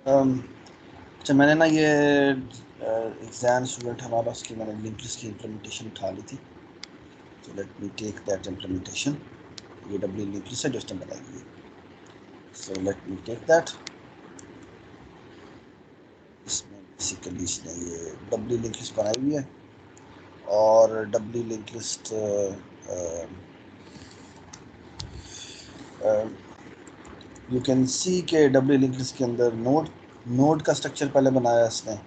अच्छा, मैंने ना ये एग्जाम स्टूडेंट हमारा, उसकी मैंने लिंक लिस्ट की इम्प्लीमेंटेशन उठा ली थी। तो let me take that implementation. ये डब्ल्यू लिंक लिस्ट है जो उसने बनाई हुई है। So let me take that. इसमें बेसिकली इसने ये डब्ल्यू लिंक लिस्ट बनाई हुई है, और W link list you can see के डब्ल्यू लिंक लिस्ट के अंदर नोड का स्ट्रक्चर पहले बनाया इसने।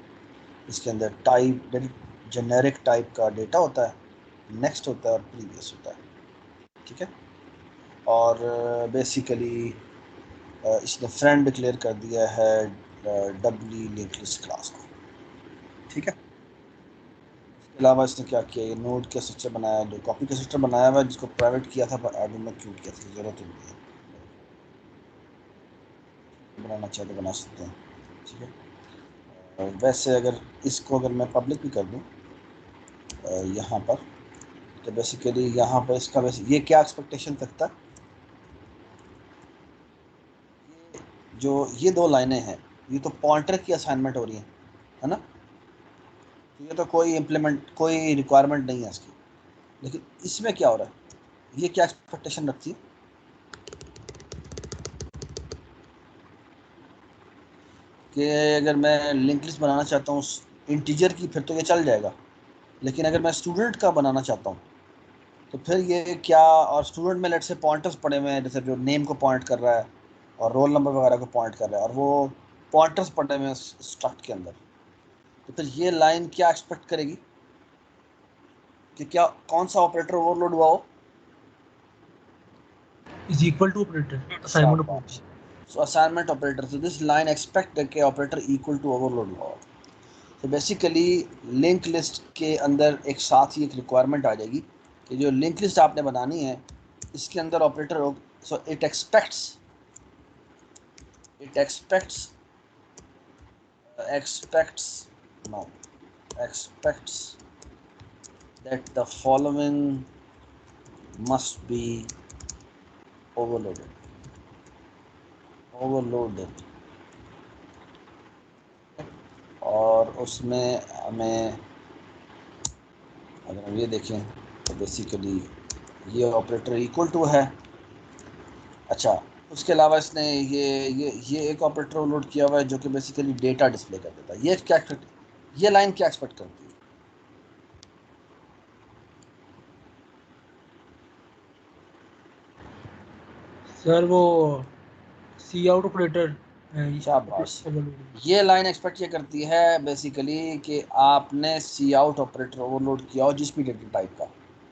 इसके अंदर टाइप, जेनेरिक टाइप का डेटा होता है, नेक्स्ट होता है और प्रीवियस होता है। ठीक है। और बेसिकली इसने फ्रेंड डिक्लेयर कर दिया है डब्ल्यू लिंक लिस्ट क्लास को। ठीक है। इसके अलावा इसने क्या किया, ये नोड का स्ट्रक्चर बनाया, जो कॉपी का स्ट्रक्चर बनाया हुआ है, जिसको प्राइवेट किया था पर एडमिन में क्यों किया था, जरूरत नहीं है, बनाना चाहे तो बना सकते हैं। ठीक है। वैसे अगर इसको अगर मैं पब्लिक भी कर दूं यहाँ पर, तो बेसिकली यहाँ पर इसका वैसे ये क्या एक्सपेक्टेशन रखता है, जो ये दो लाइनें हैं, ये तो पॉइंटर की असाइनमेंट हो रही है ना। तो ये तो कोई रिक्वायरमेंट नहीं है इसकी। लेकिन इसमें क्या हो रहा है, ये क्या एक्सपेक्टेशन रखती है कि अगर मैं लिंक लिस्ट बनाना चाहता हूँ इंटीजर की, फिर तो ये चल जाएगा। लेकिन अगर मैं स्टूडेंट का बनाना चाहता हूँ तो फिर ये क्या, और स्टूडेंट में लेट से पॉइंटर्स पड़े हुए हैं, जैसे जो नेम को पॉइंट कर रहा है और रोल नंबर वगैरह को पॉइंट कर रहा है, और वो पॉइंटर्स पड़े हुए हैं स्ट्रक्ट के अंदर। तो फिर ये लाइन क्या एक्सपेक्ट करेगी कि क्या, कौन सा ऑपरेटर ओवरलोड हुआ हो। is equal to operator assignment operator. So assignment operator, so this line expect के operator equal to overload हुआ हो। तो बेसिकली लिंक लिस्ट के अंदर एक साथ ही एक रिक्वायरमेंट आ जाएगी कि जो लिंक लिस्ट आपने बनानी है इसके अंदर ऑपरेटर हो। So it aspects no expects that the following must be overloaded और उसमें हमें अगर हम ये देखें तो बेसिकली ये ऑपरेटर इक्वल टू है। अच्छा, उसके अलावा इसने ये एक ऑपरेटर लोड किया हुआ है जो कि बेसिकली डेटा डिस्प्ले कर देता है। ये लाइन क्या एक्सपेक्ट करती है। सर वो सी आउट ऑपरेटर शाबाश। ये लाइन एक्सपेक्ट ये करती है बेसिकली कि आपने सी आउट ऑपरेटर ओवरलोड किया हो जिस भी डेटा टाइप का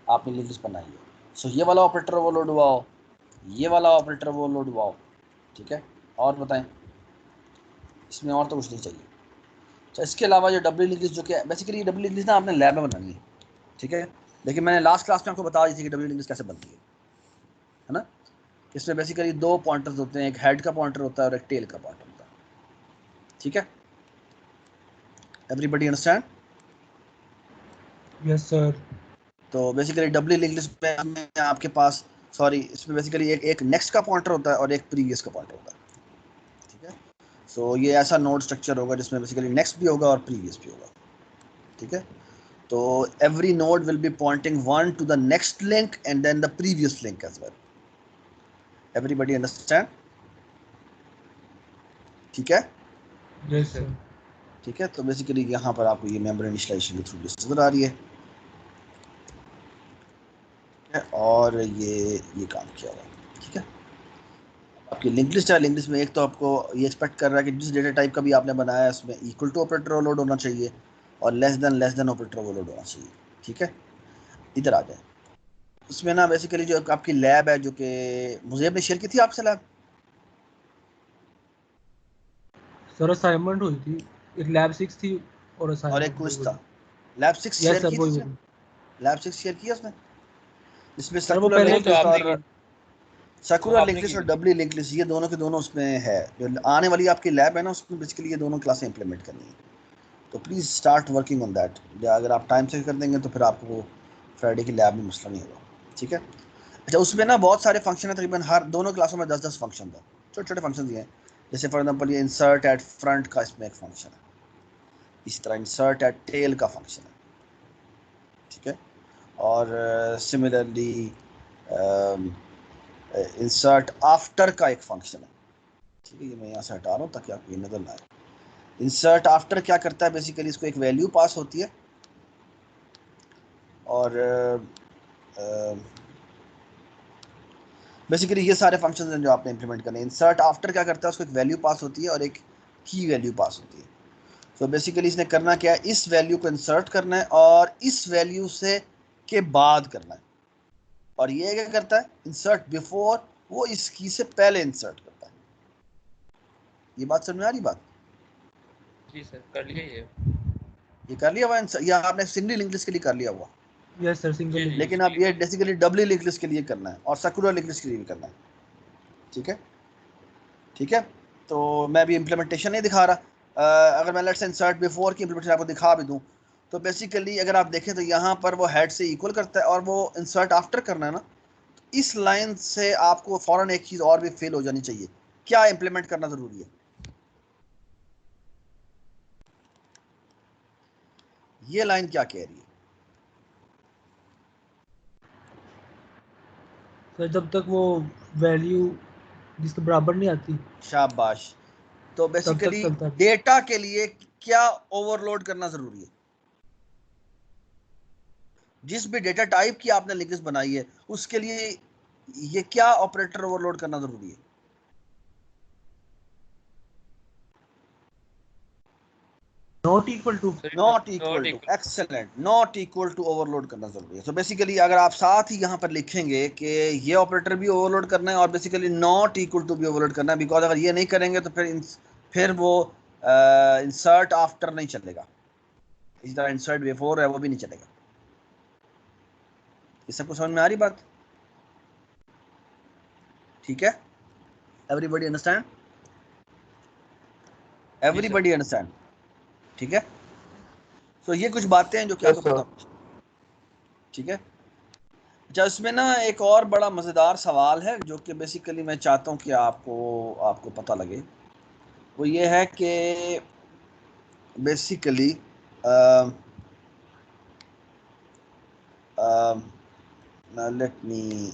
आपने लिंक लिस्ट बनाई है। सो ये वाला ऑपरेटर ओवरलोड हुआ हो, ये वाला ऑपरेटर ओवरलोड हुआ हो। ठीक है। और बताएं, इसमें और तो कुछ नहीं चाहिए। अच्छा, इसके अलावा जो डब्ल्यू लिंक लिस्ट, जो कि बेसिकली डब्ल्यू लिंक लिस्ट ना आपने लैब में बनानी है। ठीक है। लेकिन मैंने लास्ट क्लास में आपको बता दी थी कि डब्ल्यू लिंक लिस्ट कैसे बनती है ना। इसमें बेसिकली दो पॉइंटर्स होते हैं, एक हेड का पॉइंटर होता है और एक टेल का पॉइंटर होता है। ठीक है। Everybody understand. Yes sir. तो बेसिकली डब्ल्यू लिंक लिस्ट में आपके पास, सॉरी, इसमें बेसिकली एक नेक्स्ट का पॉइंटर होता है और एक प्रीवियस का पॉइंटर होता है। ठीक है। सो ये ऐसा नोड स्ट्रक्चर होगा जिसमें बेसिकली नेक्स्ट भी होगा और प्रीवियस भी होगा। ठीक है। तो every node will be pointing one to the next link and then the previous link as well. Everybody understand? ठीक है। Yes sir. ठीक है। तो बेसिकली यहाँ पर आपको ये मेंबर इनिशियलाइजेशन की थ्रू लिस्ट नजर आ रही है। और ये काम किया हुआ है। ठीक है। आपकी लिंक लिस्ट है, लिंक लिस्ट में एक तो आपको ये एक्सपेक्ट कर रहा है कि जिस डेटा टाइप का भी आपने बनाया है उसमें इक्वल टू ऑपरेटर ओवरलोड होना चाहिए और लेस देन ऑपरेटर ओवरलोड होना चाहिए। ठीक है। इधर आ जाए। उसमें ना बेसिकली जो आपकी लैब है, जो कि मुझे शेयर की थी आपसे लैब, सर असाइनमेंट हुई थी, एक लैब 6 थी और और एक असाइनमेंट क्विज वही था। वाली। लैब 6 यस शेयर सर की थी वही उसने, वाली। लैब 6 शेयर किया उसने, इसमें सर वो पहले लिंक की लिस्ट थी और लेकिन लिंक लिस्ट और डब्ल्यू लिंक लिस्ट, ये दोनों के दोनों उसमें है। जो आने वाली आपकी लैब है ना, उसमें बेसिकली ये दोनों क्लासें इंप्लीमेंट करनी है। तो please start working on that. अगर आप टाइम से कर देंगे तो फिर आपको फ्राइडे की लैब में मसला नहीं होगा। ठीक है। अच्छा, उसमें ना बहुत सारे फंक्शन है, तकरीबन हर दोनों क्लासों में 10-10 फंक्शन था, छोटे छोटे फंक्शन दिए हैं। जैसे फॉर एग्जांपल ये इंसर्ट एट फ्रंट का इसमें एक फंक्शन है, इस तरह इंसर्ट एट टेल का फंक्शन है, ठीक है। और सिमिलरली इंसर्ट आफ्टर का एक फंक्शन है, ठीक है। ये मैं यहाँ से हटा रहा हूँ ताकि आपको ये नजर ना आए। इंसर्ट आफ्टर क्या करता है, बेसिकली इसको एक वैल्यू पास होती है और बेसिकली ये सारे फंक्शंस हैं जो आपने इंप्लीमेंट करने हैं। इंसर्ट आफ्टर क्या करता है, उसको एक वैल्यू पास होती है और एक की वैल्यू पास होती है। तो बेसिकली इसने करना क्या है, इस वैल्यू को इंसर्ट करना है और इस वैल्यू से के बाद करना है। और ये क्या करता है, इंसर्ट बिफोर, वो इस की से पहले इंसर्ट करता है। ये बात समझ में आ रही बात? जी सर कर लिया ये कर लिया हुआ, या आपने सिंगल लिंक लिस्ट के लिए कर लिया हुआ? यस सर, सिंगल जी, लिंक। जी। लेकिन अब ये बेसिकली डबली लिंक लिस्ट के लिए करना है और सर्कुलर लिंक लिस्ट के लिए भी करना है, ठीक है, ठीक है। तो मैं भी इम्प्लीमेंटेशन नहीं दिखा रहा। अगर मैं लेट्स से इंसर्ट बिफोर की इम्प्लीमेंटेशन आपको दिखा भी दूं, तो बेसिकली अगर आप देखें तो यहाँ पर वो हेड से इक्वल करता है और वो इंसर्ट आफ्टर करना है ना, तो इस लाइन से आपको फौरन एक चीज़ और भी फेल हो जानी चाहिए। क्या इम्प्लीमेंट करना ज़रूरी है, ये लाइन क्या कह रही है? सर जब तक वो वैल्यू जिसके बराबर नहीं आती शाबाश। तो तब तक बेसिकली चलता है। डेटा के लिए क्या ओवरलोड करना ज़रूरी है? जिस भी डेटा टाइप की आपने लिंक लिस्ट बनाई है उसके लिए ये क्या ऑपरेटर ओवरलोड करना ज़रूरी है? Not equal to. Not equal to, excellent, not equal to overload करना जरूरी है। तो बेसिकली अगर आप साथ ही यहाँ पर लिखेंगे कि ये ऑपरेटर भी ओवरलोड करना है और बेसिकली नॉट इक्वल टू भी ओवरलोड करना है, बिकॉज अगर ये नहीं करेंगे तो फिर वो इंसर्ट आफ्टर नहीं चलेगा, इसी तरह इंसर्ट बिफोर है वो भी नहीं चलेगा। ये सबको समझ में आ रही बात? ठीक है, एवरीबॉडी अंडरस्टैंड? एवरीबॉडी अंडरस्टैंड, ठीक है। तो ये कुछ बातें हैं जो कि आपको पता, ठीक है। अच्छा, इसमें ना एक और बड़ा मज़ेदार सवाल है जो कि बेसिकली मैं चाहता हूँ कि आपको पता लगे। वो ये है कि basically let me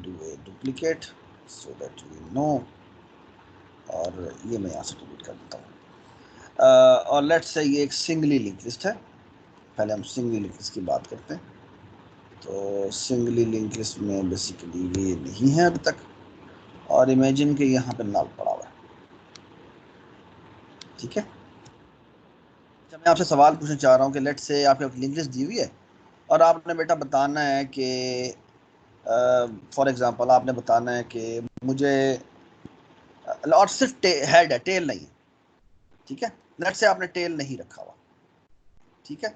do a duplicate so that you know, और ये मैं यहाँ से डिलीट कर देता हूँ। और लेट्स से ये एक सिंगली लिंक लिस्ट है। पहले हम सिंगली लिंक लिस्ट की बात करते हैं। तो सिंगली लिंक लिस्ट में बेसिकली ये नहीं है अभी तक, और इमेजिन कि यहाँ पे नल पड़ा हुआ है, ठीक है। मैं आपसे सवाल पूछना चाह रहा हूँ कि लेट्स से आपके लिंक लिस्ट दी हुई है और आपने बेटा बताना है कि फॉर एग्जांपल आपने बताना है कि मुझे, और सिर्फ हेड है, टेल नहीं है, ठीक है। लेट्स से आपने टेल नहीं रखा हुआ, ठीक है।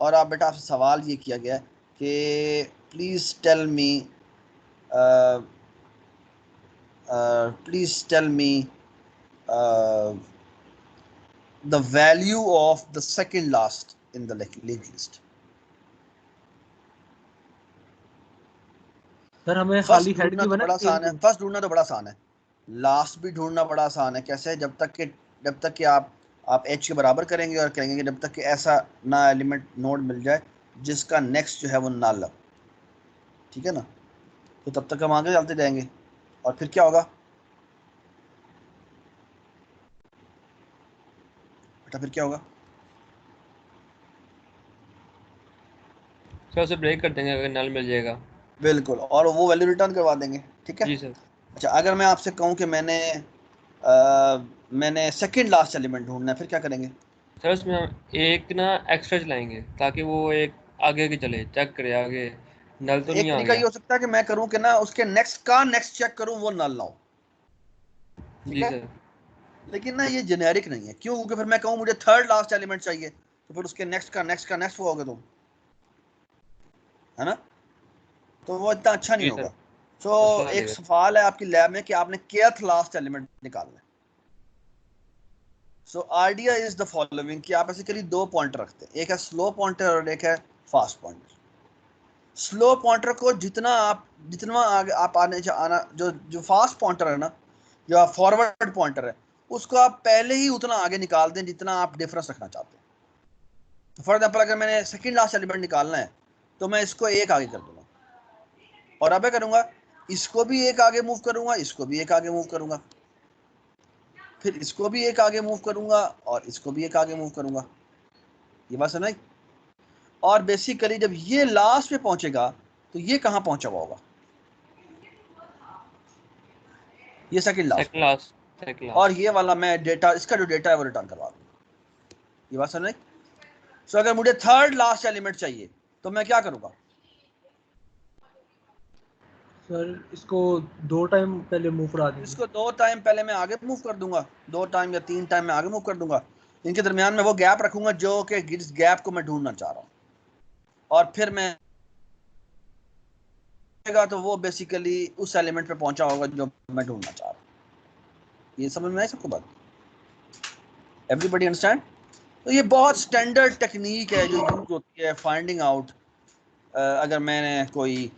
और आप बेटा आपसे सवाल ये किया गया कि please tell me the value of the second last in the linked list. Sir हमें फर्स्ट खाली हेड ढूंढना की तो बना बड़ा आसान है, फर्स्ट ढूंढना तो बड़ा आसान है, लास्ट भी ढूंढना बड़ा आसान है। कैसे? जब तक कि आप एच के बराबर करेंगे और कहेंगे कि जब तक कि ऐसा ना एलिमेंट नोड मिल जाए जिसका नेक्स्ट जो है वो नल हो, ठीक है ना, तो तब तक हम आगे चलते जाएंगे। और फिर क्या होगा बेटा, फिर क्या होगा? सर उसे ब्रेक कर देंगे अगर नल मिल जाएगा। बिल्कुल, और वो वैल्यू रिटर्न करवा देंगे, ठीक है। जी सर। अच्छा, अगर मैं आपसे कहूँ कि मैंने सेकंड लास्ट एलिमेंट ढूंढना है, फिर क्या करेंगे? सर उसमें हम एक ना एक्स्ट्रा चलाएंगे ताकि वो एक आगे की चले, चेक करे आगे नल तो एक नहीं आ तरीका ये गया। हो सकता है कि मैं करूं कि ना उसके नेक्स्ट का नेक्स्ट चेक करूं, वो नल ना हो, ठीक जी है। सर। लेकिन ना ये जेनेरिक नहीं है, क्यों? क्योंकि फिर मैं कहूं मुझे थर्ड लास्ट एलिमेंट चाहिए, तो फिर उसके नेक्स्ट का नेक्स्ट वो होगे तुम, है ना, तो वो इतना अच्छा नहीं जी होगा। सर। सो मसला आ एक जाएगा। सवाल है आपकी लैब में कि आपने kth लास्ट एलिमेंट निकालना है। So idea is the following कि आप बेसिकली दो पॉइंटर रखते हैं, एक है स्लो पॉइंटर और एक है फास्ट पॉइंटर। स्लो पॉइंटर को जितना आगे आप आना जो फास्ट पॉइंटर है ना, या फॉरवर्ड पॉइंटर है, उसको आप पहले ही उतना आगे निकाल दें जितना आप डिफरेंस रखना चाहते हैं। फॉर एग्जाम्पल अगर मैंने सेकेंड लास्ट एलिमेंट निकालना है तो मैं इसको एक आगे कर दूंगा, और अब करूंगा इसको भी एक आगे मूव करूंगा, इसको भी एक आगे मूव करूंगा, फिर इसको भी एक आगे मूव करूंगा और इसको भी एक आगे मूव करूंगा। ये बात समझ? और बेसिकली जब ये लास्ट पे पहुंचेगा तो ये कहां पहुंचा हुआ होगा? ये सेकंड लास्ट, और ये वाला मैं डेटा, इसका जो डेटा है वो रिटर्न करवा दूंगा। ये बात समझ? सो अगर मुझे थर्ड लास्ट एलिमेंट चाहिए तो मैं क्या करूंगा? सर इसको 2 टाइम पहले मूव करा देंगे। इसको 2 टाइम पहले मैं आगे मूव कर दूंगा, 2 टाइम या 3 टाइम मैं आगे मूव कर दूंगा। इनके दरमियान में वो गैप रखूंगा जो कि इस गैप को मैं ढूंढना चाह रहा हूँ, और फिर मैं तो वो बेसिकली उस एलिमेंट पे पहुंचा होगा जो मैं ढूंढना चाह रहा हूँ। ये समझ में आई सबको बात? Everybody understand? तो ये बहुत स्टैंडर्ड टेक्निक है जो यूज होती है फाइंडिंग आउट। अगर मैंने कोई,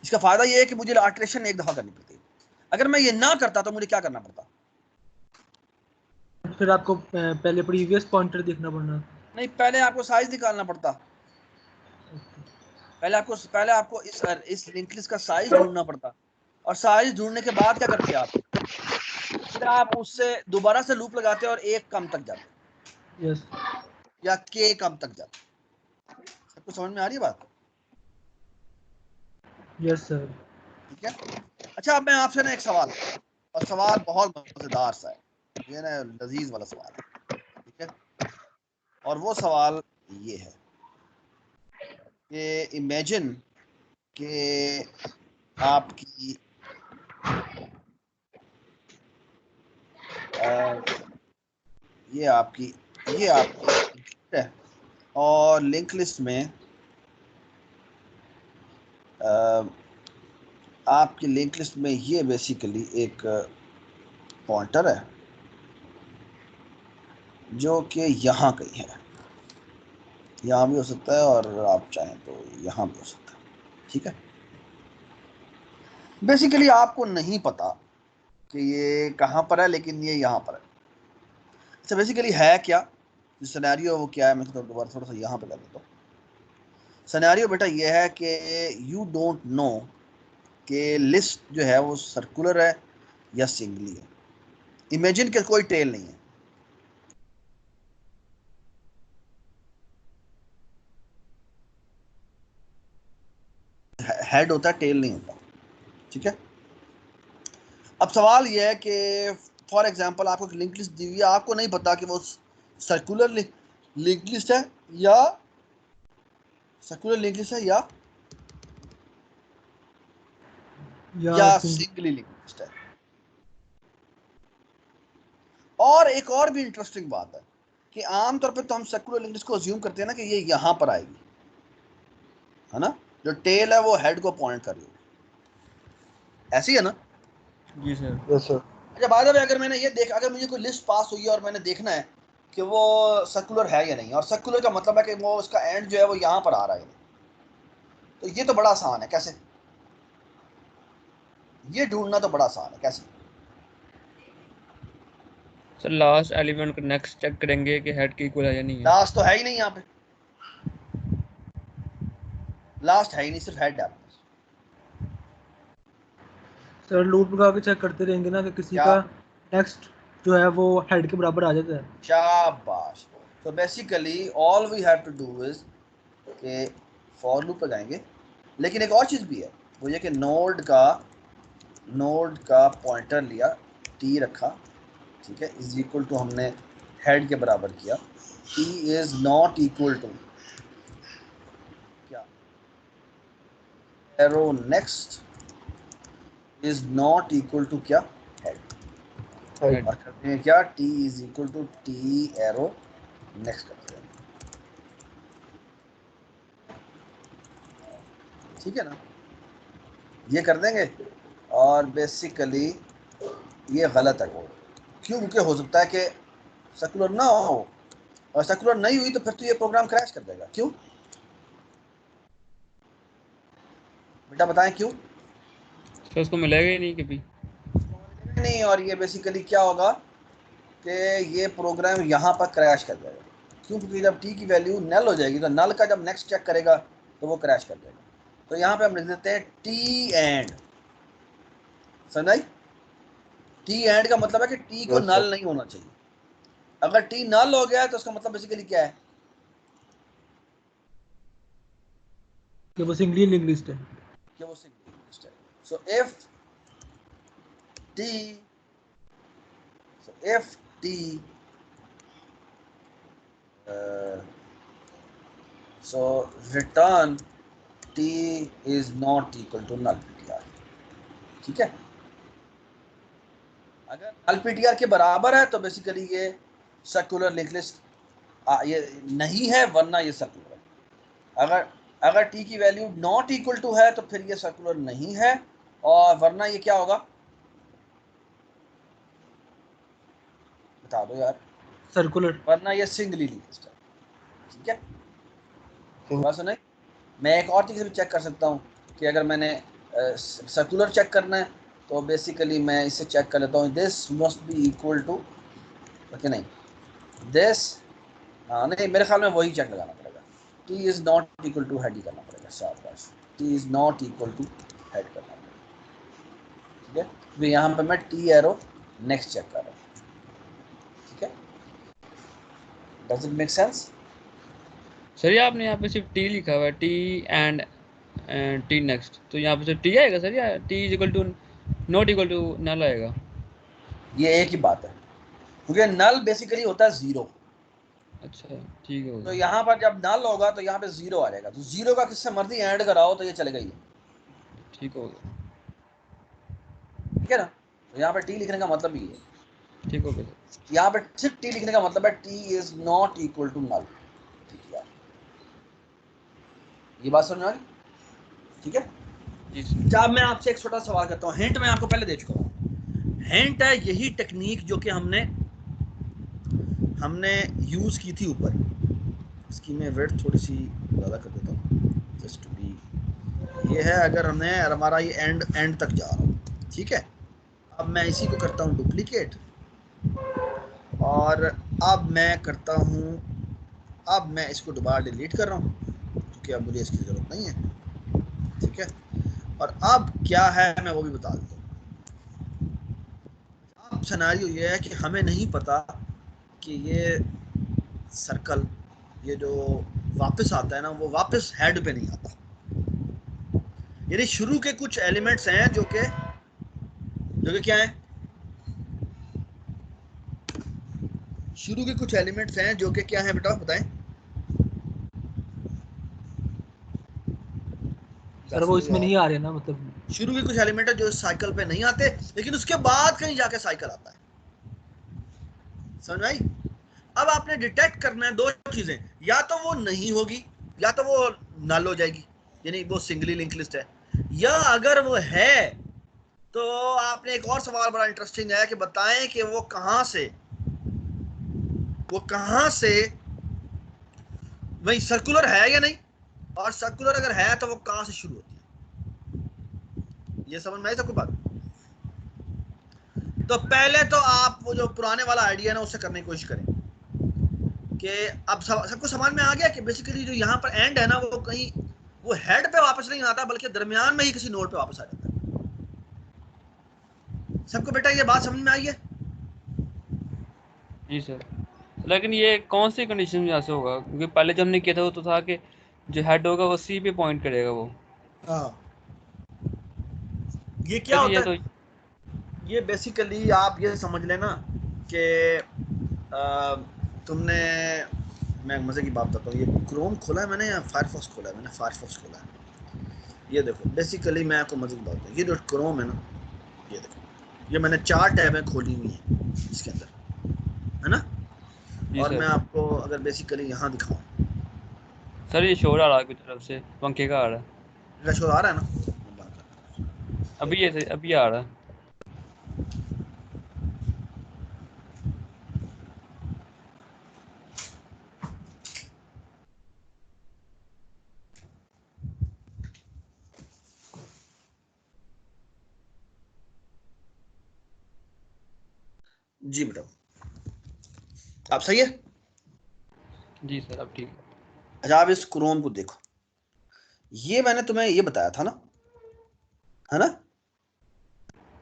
इसका फायदा ये है कि मुझे अल्टरेशन एक दफा करनी पड़ती है। अगर मैं ये ना करता तो मुझे क्या करना पड़ता? फिर आपको पहले प्रीवियस पॉइंटर देखना पड़ना। नहीं, पहले आपको साइज निकालना पड़ता। पहले आपको इस लिंक लिस्ट का साइज ढूंढना पड़ता, और साइज ढूंढने के बाद क्या करते आप? फिर आप उससे दोबारा से लूप लगाते और एक कम तक जाते, यस या के कम तक जाते। सबको समझ में आ रही है बात? Yes sir. ठीक है। अच्छा, अब मैं आपसे ना एक सवाल, और सवाल बहुत मजेदार सा है, ये ना लजीज वाला सवाल है, ठीक है। और वो सवाल ये है कि इमेजिन कि आपकी ये आपकी है, और लिंक लिस्ट में आपकी लिंक लिस्ट में ये बेसिकली एक पॉइंटर है जो कि यहाँ कहीं है, यहाँ भी हो सकता है और आप चाहें तो यहाँ भी हो सकता है, ठीक है। बेसिकली आपको नहीं पता कि ये कहाँ पर है, लेकिन ये यहाँ पर है। अच्छा, बेसिकली है क्या जो सिनेरियो, वो क्या है? मैं तो दोबारा थोड़ा सा यहाँ पे कर देता हूँ। सिनेरियो बेटा ये है कि यू डोंट नो कि लिस्ट जो है वो सर्कुलर है या सिंगली है। इमेजिन कि कोई टेल नहीं है, हेड होता है, टेल नहीं होता, ठीक है। अब सवाल यह है कि फॉर एग्जांपल आपको एक लिंक लिस्ट दी हुई है, आपको नहीं पता कि वो सर्कुलर लिंक लिस्ट है या सर्कुलर लिंक लिस्ट है या सिंगली लिंक लिस्ट है। और एक और भी इंटरेस्टिंग बात है कि आमतौर पे तो हम सर्कुलर लिंक लिस्ट को अज्यूम करते हैं ना कि ये यहाँ पर आएगी, है ना, जो टेल है वो हेड को पॉइंट कर रही है, ऐसी है ना? जी सर। Yes sir. अच्छा, बाद में अगर मैंने ये देखा, अगर मुझे कोई लिस्ट पास हुई है और मैंने देखना है कि वो सर्कुलर है या नहीं, और सर्कुलर का मतलब है कि वो उसका एंड जो है वो यहाँ पर आ रहा है, तो ये तो बड़ा आसान है। कैसे? ये ढूंढना तो बड़ा आसान है। कैसे? सर लास्ट एलिमेंट को नेक्स्ट चेक करेंगे कि हेड की इक्वल है या नहीं है। लास्ट तो है ही नहीं यहाँ पे, लास्ट है ही नहीं, सिर्फ हेड है। सर लूप लगा के चेक करते रहेंगे ना कि किसी क्या? का नेक्स्ट जो है वो हेड के बराबर आ जाता है। शाबाश। तो basically all we have to do is के फॉर लूप लगाएंगे, लेकिन एक और चीज़ भी है, वो ये कि नोड का पॉइंटर लिया, टी रखा, ठीक है, इज इक्वल टू हमने हेड के बराबर किया, T is not equal to क्या, arrow next is not equal to क्या, हेड। हेड। और करते हैं क्या, T is equal to T arrow next करते हैं, ठीक है ना? ये कर देंगे, और बेसिकली ये गलत है कोड। क्यों? क्योंकि हो सकता है कि सर्कुलर ना हो, और सर्कुलर नहीं हुई तो फिर तो ये प्रोग्राम क्रैश कर देगा। क्यों बेटा, बताएं क्यों? तो उसको मिलेगा ही नहीं कभी। नहीं, और ये बेसिकली क्या होगा कि ये प्रोग्राम यहाँ पर क्रैश कर जाएगा। क्यों? क्योंकि जब टी की वैल्यू नल हो जाएगी तो नल का जब नेक्स्ट चेक करेगा तो वो क्रैश कर जाएगा। तो यहाँ पे हम लिख देते हैं टी एंड, समझ? टी एंड का मतलब है कि टी को Yes, sir. नल नहीं होना चाहिए। अगर टी नल हो गया है तो उसका मतलब बेसिकली क्या है कि वो सिंगली लिंक लिस्ट है। कि वो सिंगल लिस्ट है। So if T so return t is not equal to null ptr, ठीक है। अगर null ptr के बराबर है तो बेसिकली ये सर्कुलर लिंक लिस्ट ये नहीं है, वरना ये सर्कुलर है। अगर अगर t की वैल्यू नॉट इक्वल टू है तो फिर ये सर्कुलर नहीं है, और वरना ये क्या होगा बता दो यार, सर्कुलर। वरना ये सिंगली लिंक लिस्ट है, ठीक है। बात सुने, मैं एक और चीज़ भी चेक कर सकता हूँ कि अगर मैंने सर्कुलर चेक करना है तो बेसिकली मैं इसे चेक कर लेता हूँ, this must be equal to, okay नहीं दिस, हाँ नहीं मेरे ख्याल में वही चेक लगाना पड़ेगा, T is not equal to head ही करना पड़ेगा, शाबाश, T is not equal to head करना पड़ेगा, ठीक है। तो यहाँ पे मैं टी एरो नेक्स्ट चेक कर रहा हूँ, ठीक है। Does it make sense? Sir ये आपने यहाँ पे सिर्फ टी लिखा हुआ है, टी एंड टी नेक्स्ट, तो यहाँ पे सिर्फ टी आएगा सर, या T is equal to not equal to null आएगा? ये एक ही बात है, क्योंकि नल बेसिकली होता है जीरो। अच्छा ठीक है, तो होगा। यहाँ पर जब नल होगा तो यहाँ पे जीरो आ जाएगा, तो जीरो का किससे मर्जी ऐड कराओ तो ये चलेगा ही, ठीक होगा, ठीक है ना। तो यहाँ पे टी लिखने का मतलब ही है, ठीक होगा सर। यहाँ पे सिर्फ टी लिखने का मतलब है T is not equal to null, ठीक है। ये बात समझ आ गई, ठीक है। जी सर। अब मैं आपसे एक छोटा सवाल करता हूँ, हिंट मैं आपको पहले दे चुका हूँ, हिंट है यही टेक्निक जो कि हमने हमने यूज की थी ऊपर। इसकी मैं विड्थ थोड़ी सी ज़्यादा कर देता हूँ जस्ट टू बी, ये है अगर हमने हमारा ये एंड एंड तक जा रहा हूँ, ठीक है। अब मैं इसी को करता हूँ डुप्लीकेट, और अब मैं करता हूँ, अब मैं इसको दोबारा डिलीट कर रहा हूँ क्योंकि अब मुझे इसकी ज़रूरत नहीं है, ठीक है। और अब क्या है मैं वो भी बता देता हूँ। अब सिनेरियो ये है कि हमें नहीं पता कि ये सर्कल ये जो वापस आता है ना वो वापस हेड पे नहीं आता, यानी शुरू के कुछ एलिमेंट्स हैं जो कि क्या है, शुरू के कुछ एलिमेंट्स हैं जो कि क्या है बेटा बताएं। सर वो इसमें नहीं आ रहे ना, मतलब शुरू के कुछ एलिमेंट है जो साइकिल पे नहीं आते, लेकिन उसके बाद कहीं जाके साइकिल आता है, समझ आई। अब आपने डिटेक्ट करना है दो चीजें, या तो वो नहीं होगी या तो वो नल हो जाएगी, यानी वो सिंगली लिंक लिस्ट है, या अगर वो है तो आपने एक और सवाल बड़ा इंटरेस्टिंग है कि बताएं कि वो कहां से वही सर्कुलर है या नहीं, और सर्कुलर अगर है तो वो कहां से शुरू होती है। ये समझ में आई सबको बात? तो पहले तो आप वो जो पुराने वाला आइडिया है ना उससे करने की कोशिश करें कि अब सबको समझ में आ गया कि बेसिकली जो यहाँ पर एंड है ना वो कहीं वो हेड पे वापस नहीं आता बल्कि दरमियान में ही किसी नोड पे वापस आ जाता है। सबको बेटा ये बात समझ में आई है? जी सर, लेकिन ये कौन सी कंडीशन में यहाँ से होगा, क्योंकि पहले जो हमने किया था वो तो था कि जो हेड होगा वो सी पे पॉइंट करेगा वो। हाँ, ये क्या सर होता ये है, तो ये बेसिकली आप ये समझ लेना कि तुमने, मैं मज़े की बात बताता हूँ, ये क्रोम खोला है मैंने या फायरफॉक्स खोला है? मैंने फायरफॉक्स खोला है। ये देखो बेसिकली मैं आपको मज़े की बात बताऊँ, ये जो क्रोम है ना, ये देखो ये मैंने 4 टैबें खोली हुई हैं इसके अंदर, है ना। जी और मैं सर। आपको अगर बेसिकली यहाँ दिखाऊँ, सर ये शोर आ रहा है कुछ तरफ से, पंखे का आ रहा है। शोर आ रहा है ना, मैं बात कर रहा हूँ। अभी आ रहा है। जी बेटा, आप सही है? जी सर अब ठीक है। अच्छा आप इस क्रोम को देखो, ये मैंने तुम्हें ये बताया था ना, है ना?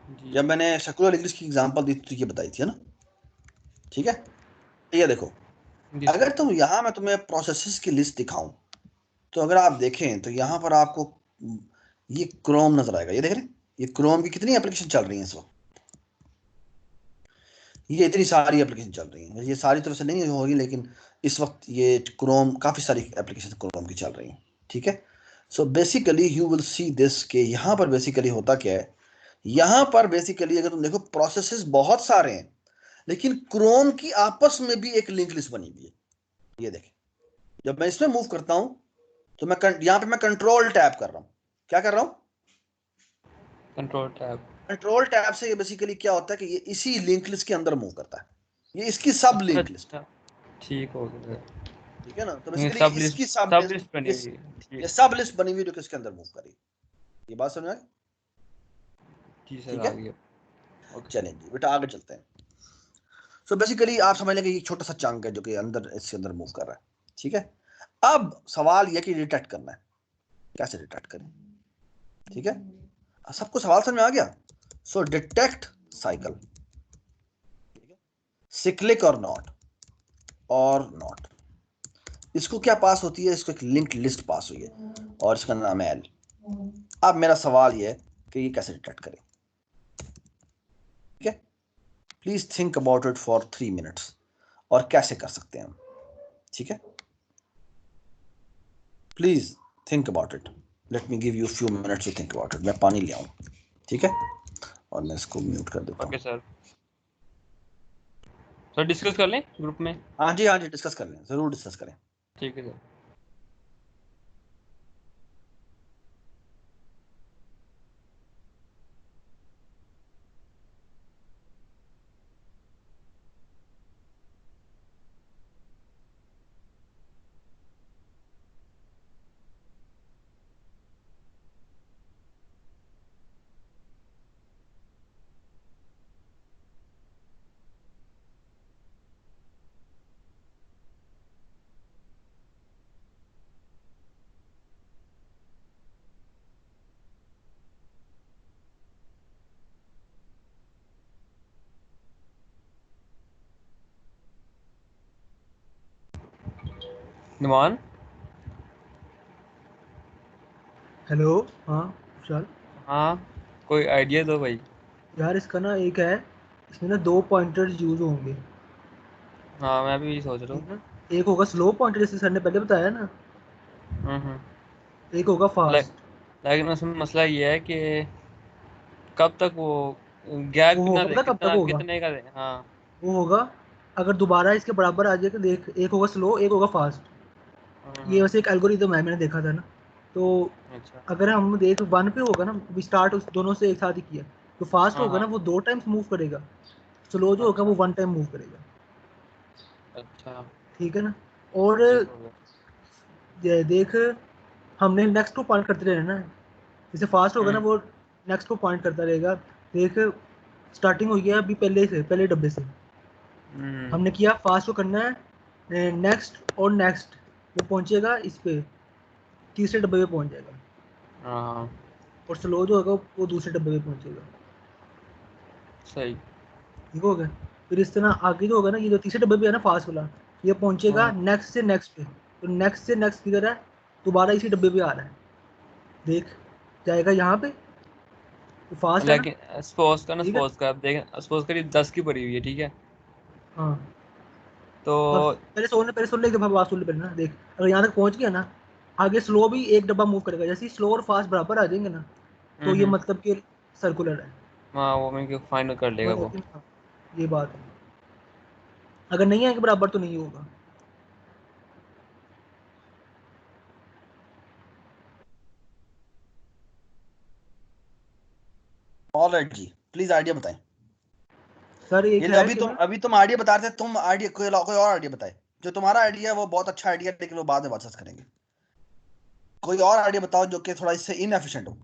जी जब मैंने सेकुलर इंग्लिश की एग्जांपल दी थी तो ये बताई थी, है ना? ठीक है, ये देखो, जी अगर सर। तुम यहाँ मैं तुम्हें प्रोसेसेस की लिस्ट दिखाऊं, तो अगर आप देखें तो यहाँ पर आपको ये क्रोम नजर आएगा, ये देख रहे हैं? ये क्रोम की कितनी एप्लीकेशन चल रही हैं इस वक्त? ये इतनी सारी एप्लीकेशन चल रही हैं, ये सारी तरह से नहीं होगी लेकिन इस वक्त ये क्रोम काफ़ी सारी एप्लीकेशन क्रोम की चल रही हैं, ठीक है? So basically you will see this के यहाँ पर बेसिकली होता क्या है, यहाँ पर बेसिकली अगर तुम देखो प्रोसेसेस बहुत सारे हैं, लेकिन क्रोम की आपस में भी एक लिंक लिस्ट बनी हुई है। ये देखें, जब मैं इसमें मूव करता हूँ तो मैं यहाँ पे मैं कंट्रोल टैब कर रहा हूँ, क्या कर रहा हूँ? Control tab. कंट्रोल टैब से ये बेसिकली क्या होता है कि ये इसी लिंक लिस्ट के अंदर मूव करता है, ये इसकी सब अच्छा लिंक लिस्ट, अच्छा, ठीक हो गया सर। ठीक है ना? तो ये बेसिकली सब इसकी लिस्ट, सब सब लिस्ट, लिस्ट बनी हुई है, ये ठीक। सब लिस्ट बनी हुई है जो किसके अंदर मूव करी, ये बात समझ में आई? जी सर ठीक आ है, गया। ओके। चलें जी बेटा आगे चलते हैं। सो बेसिकली आप समझ लें कि ये छोटा सा चंक है जो कि अंदर इसके अंदर मूव कर रहा है, ठीक है? अब सवाल यह कि डिटेक्ट करना है, कैसे डिटेक्ट करें, ठीक है? सबको सवाल समझ में आ गया? सो डिटेक्ट साइकिल, सिक्लिक और नॉट, इसको क्या पास होती है? इसको एक लिंक्ड लिस्ट पास हुई है और इसका नाम है एल। अब मेरा सवाल ये है कि ये कैसे डिटेक्ट करें, ठीक है? Please think about it for 3 minutes, और कैसे कर सकते हैं हम, ठीक है? Please think about it, let me give you few minutes to think about it. मैं पानी ले आऊं, ठीक है? और मैं इसको म्यूट कर देता हूँ। Okay sir. सर डिस्कस कर लें ग्रुप में? हाँ जी डिस्कस कर लें, जरूर डिस्कस करें। ठीक है सर। नुमान। हेलो। हाँ विशाल। हाँ, कोई आइडिया दो भाई। यार इसका ना एक है, इसमें ना 2 पॉइंटर्स यूज होंगे, हाँ मैं भी सोच रहा ठीक हूँ। है? एक होगा स्लो पॉइंटर जैसे सर ने पहले बताया ना, हम्म। एक होगा लाइक, फास्ट। लेकिन उसमें मसला ये है कि कब तक वो गैप वो कितना होगा दे, पता कब तक कितना होगा? कितने का दे? हाँ। वो होगा अगर दोबारा इसके बराबर आ जाएगा, देख एक होगा स्लो एक होगा फास्ट। ये हम्म। वैसे एक एल्गोरिदम है, मैंने देखा था ना। तो अच्छा। अगर हम देख 1 पे होगा ना, भी स्टार्ट उस दोनों से एक साथ ही किया, तो फास्ट हाँ होगा हाँ। ना वो 2 टाइम्स मूव करेगा, स्लो जो होगा अच्छा वो 1 टाइम मूव करेगा, अच्छा। ठीक है ना? और ठीक हो गया। देख, हमने नेक्स्ट को पॉइंट करते रहना है। जैसे फास्ट होगा ना हम्म वो नेक्स्ट को पॉइंट करता रहेगा। देख, स्टार्टिंग हुई है अभी पहले से, पहले डब्बे से हम्म। हमने किया, फास्ट को करना है नेक्स्ट और नेक्स्ट, वो पहुंचेगा इस पे, तीसरे डब्बे पे पहुंच जाएगा। हाँ और स्लो जो होगा वो दूसरे डब्बे पे पहुंचेगा, सही। ठीक हो गया? फिर इस तरह आगे जो होगा ना, ये जो तीसरे डब्बे पे है ना फास्ट वाला, ये पहुंचेगा हाँ नेक्स्ट से नेक्स्ट पे, तो नेक्स्ट से नेक्स्ट किधर है? दोबारा इसी डब्बे पे आ रहा है, देख जाएगा यहाँ पे, तो फास्ट है ना, लेकिन सपोज का ना, ठीक है? सपोज का आप देखें, सपोज करिए 10 की पड़ी हुई है, ठीक है? हाँ। तो और पहले सुन ले, एक दफा बात सुन ले पहले ना, देख अगर यहाँ तक पहुंच गया ना, आगे स्लो भी एक डब्बा मूव करेगा, जैसे ही स्लो और फास्ट बराबर आ जाएंगे ना, तो ये हम्म। मतलब कि सर्कुलर है। हाँ वो मैं फाइनल कर लेगा वो। लेकिन हाँ, ये बात है, अगर नहीं आएंगे बराबर तो नहीं होगा। ऑलराइट जी, प्लीज आइडिया बताएं। सर एक ये है अभी कि तुम ना, आइडिया बता रहे थे, तुम आइडिया कोई और आइडिया बताए। जो तुम्हारा आइडिया है वो बहुत अच्छा आइडिया है, लेकिन वो बाद में डिस्कस करेंगे। कोई और आइडिया बताओ जो कि थोड़ा इससे इनएफिशिएंट हो।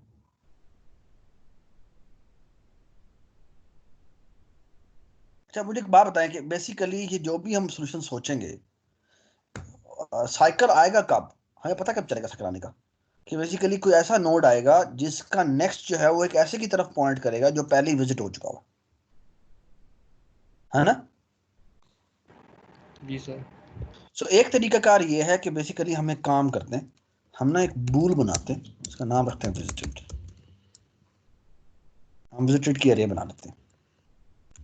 अच्छा मुझे एक बात बताएं कि बेसिकली ये जो भी हम सोल्यूशन सोचेंगे साइकिल आएगा कब, हमें पता कब चलेगा साइकिल आने का? कि बेसिकली कोई ऐसा नोड आएगा जिसका नेक्स्ट जो है वो एक ऐसे की तरफ पॉइंट करेगा जो पहले ही विजिट हो चुका हो, है ना? जी सर। सो एक तरीकाकार ये है कि बेसिकली हम एक काम करते हैं, हम ना एक बूल बनाते हैं, उसका नाम रखते हैं विजिटेड। हम विजिटेड की एरिया बना लेते हैं,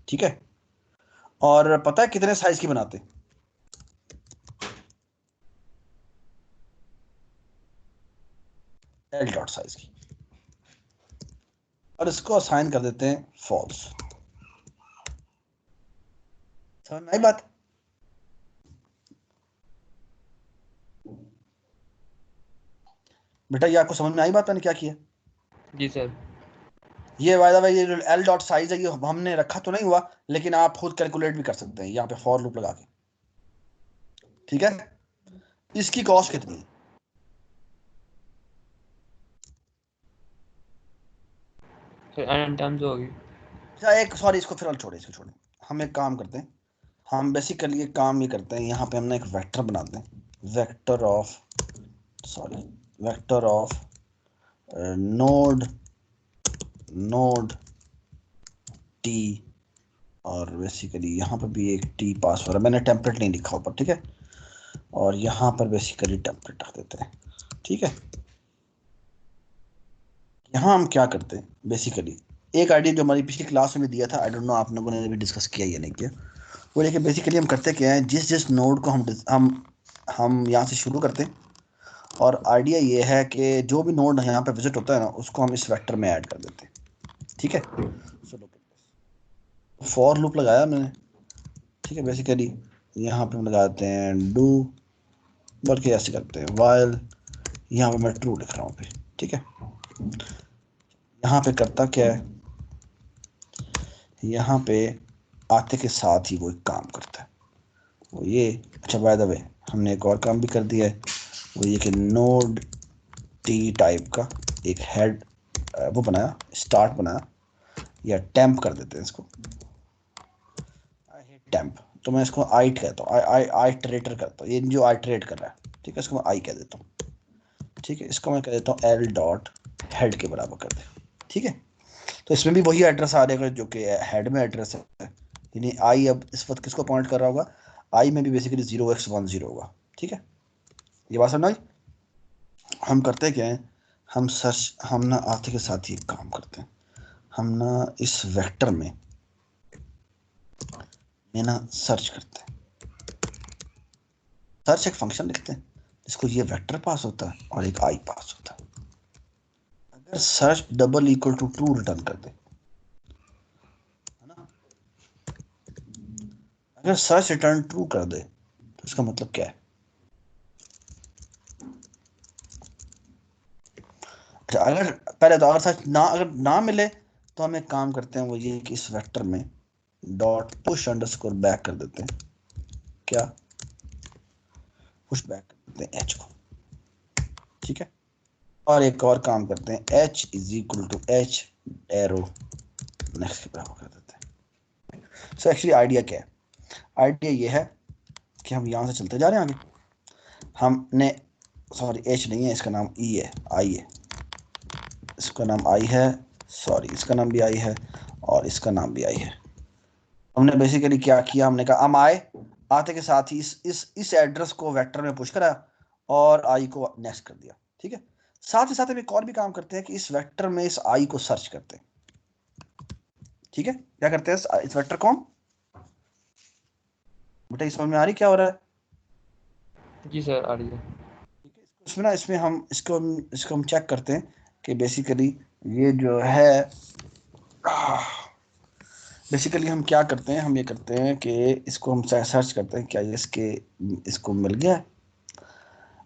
ठीक है? और पता है कितने साइज की बनाते हैं? एल डॉट साइज की, और इसको असाइन कर देते हैं फॉल्स। समझ में आई बात? बेटा ये आपको समझ में आई बात मैंने क्या किया? जी सर। ये बाय द वे ये एल डॉट साइज है, ये हमने रखा तो नहीं हुआ, लेकिन आप खुद कैलकुलेट भी कर सकते हैं यहाँ पे फॉर लूप लगा के, ठीक है? इसकी कॉस्ट कितनी है? सर एन टर्म्स होगी। अच्छा एक सॉरी, इसको फिर छोड़े, इसको छोड़े। हम एक काम करते हैं, हम बेसिकली एक काम ये करते हैं, यहाँ पे हमने एक वेक्टर बनाते हैं, vector of sorry vector of node node T, और बेसिकली यहाँ पर भी एक टी पास हो रहा है, मैंने टेम्पलेट नहीं लिखा ऊपर, ठीक है? और यहाँ पर बेसिकली टेम्पलेट रख देते हैं, ठीक है? यहाँ हम क्या करते हैं बेसिकली, एक आइडिया जो हमारी पिछली क्लास में भी दिया था, आई डोंट नो आप लोगों ने भी डिस्कस किया या नहीं किया, वो लेकिन बेसिकली हम करते क्या है, जिस जिस नोड को हम यहाँ से शुरू करते हैं, और आइडिया ये है कि जो भी नोड यहाँ पे विजिट होता है ना उसको हम इस वेक्टर में ऐड कर देते हैं, ठीक है? फॉर लूप लगाया मैंने, ठीक है? बेसिकली यहाँ पे हम लगाते हैं डू, बल्कि ऐसे करते हैं वाइल, यहाँ पे मैं ट्रू लिख रहा हूँ पे, ठीक है? यहाँ पे करता क्या है, यहाँ पे आते के साथ ही वो एक काम करता है, वो ये, अच्छा बाय द वे हमने एक और काम भी कर दिया है, वो ये कि नोड टी टाइप का एक हेड वो बनाया, स्टार्ट बनाया, या टेम्प कर देते हैं इसको, टेम्प, तो मैं इसको आइट कहता हूँ, आइटरेटर करता हूँ, ये जो आइटरेट कर रहा है, ठीक है? इसको मैं आई कह देता हूँ, ठीक है? इसको मैं कह देता हूँ एल डॉट हेड के बराबर कर दे, ठीक है? तो इसमें भी वही एड्रेस आ जाएगा जो कि हेड में एड्रेस है, यानी आई अब इस वक्त किसको पॉइंट कर रहा होगा, आई में भी बेसिकली 0x10 होगा, ठीक है? ये बात समझ आई? हम करते क्या है, हम सर्च, हम ना आते के साथ ही एक काम करते हैं, हम ना इस वेक्टर में ना सर्च करते हैं, सर्च एक फंक्शन लिखते हैं जिसको ये वेक्टर पास होता है और एक आई पास होता है। अगर search double equal to true return कर दे, है ना? अगर सर्च रिटर्न ट्रू कर दे तो इसका मतलब क्या है? अच्छा अगर पहले तो अगर सर्च ना, अगर ना मिले तो हम एक काम करते हैं, वो ये कि इस वेक्टर में डॉट पुश अंडरस्कोर बैक कर देते हैं, क्या पुश बैक कर देते हैं एच को, ठीक है? और एक और काम करते हैं, H is equal to H arrow next के बराबर कर देते हैं। सो एक्चुअली आइडिया क्या है, आइडिया ये है कि हम यहाँ से चलते जा रहे हैं आगे, हमने सॉरी एच नहीं है, इसका नाम ई है, आई है, इसका नाम आई है, सॉरी इसका नाम भी आई है, और इसका नाम भी आई है। हमने बेसिकली क्या किया, हमने कहा हम आए, आते के साथ ही इस एड्रेस को वेक्टर में पुश करा और आई को नेक्स्ट कर दिया, ठीक है? साथ ही साथ हम एक और भी काम करते हैं कि इस वेक्टर में इस आई को सर्च करते हैं, ठीक है? क्या करते हैं इस वेक्टर को, बेटा इस समझ में आ रही क्या हो रहा है? जी सर आ रही है। इसमें ना, इसमें हम इसको हम चेक करते हैं कि बेसिकली ये जो है, बेसिकली हम क्या करते हैं, हम ये करते हैं कि इसको हम सर्च करते हैं क्या ये इसको मिल गया है।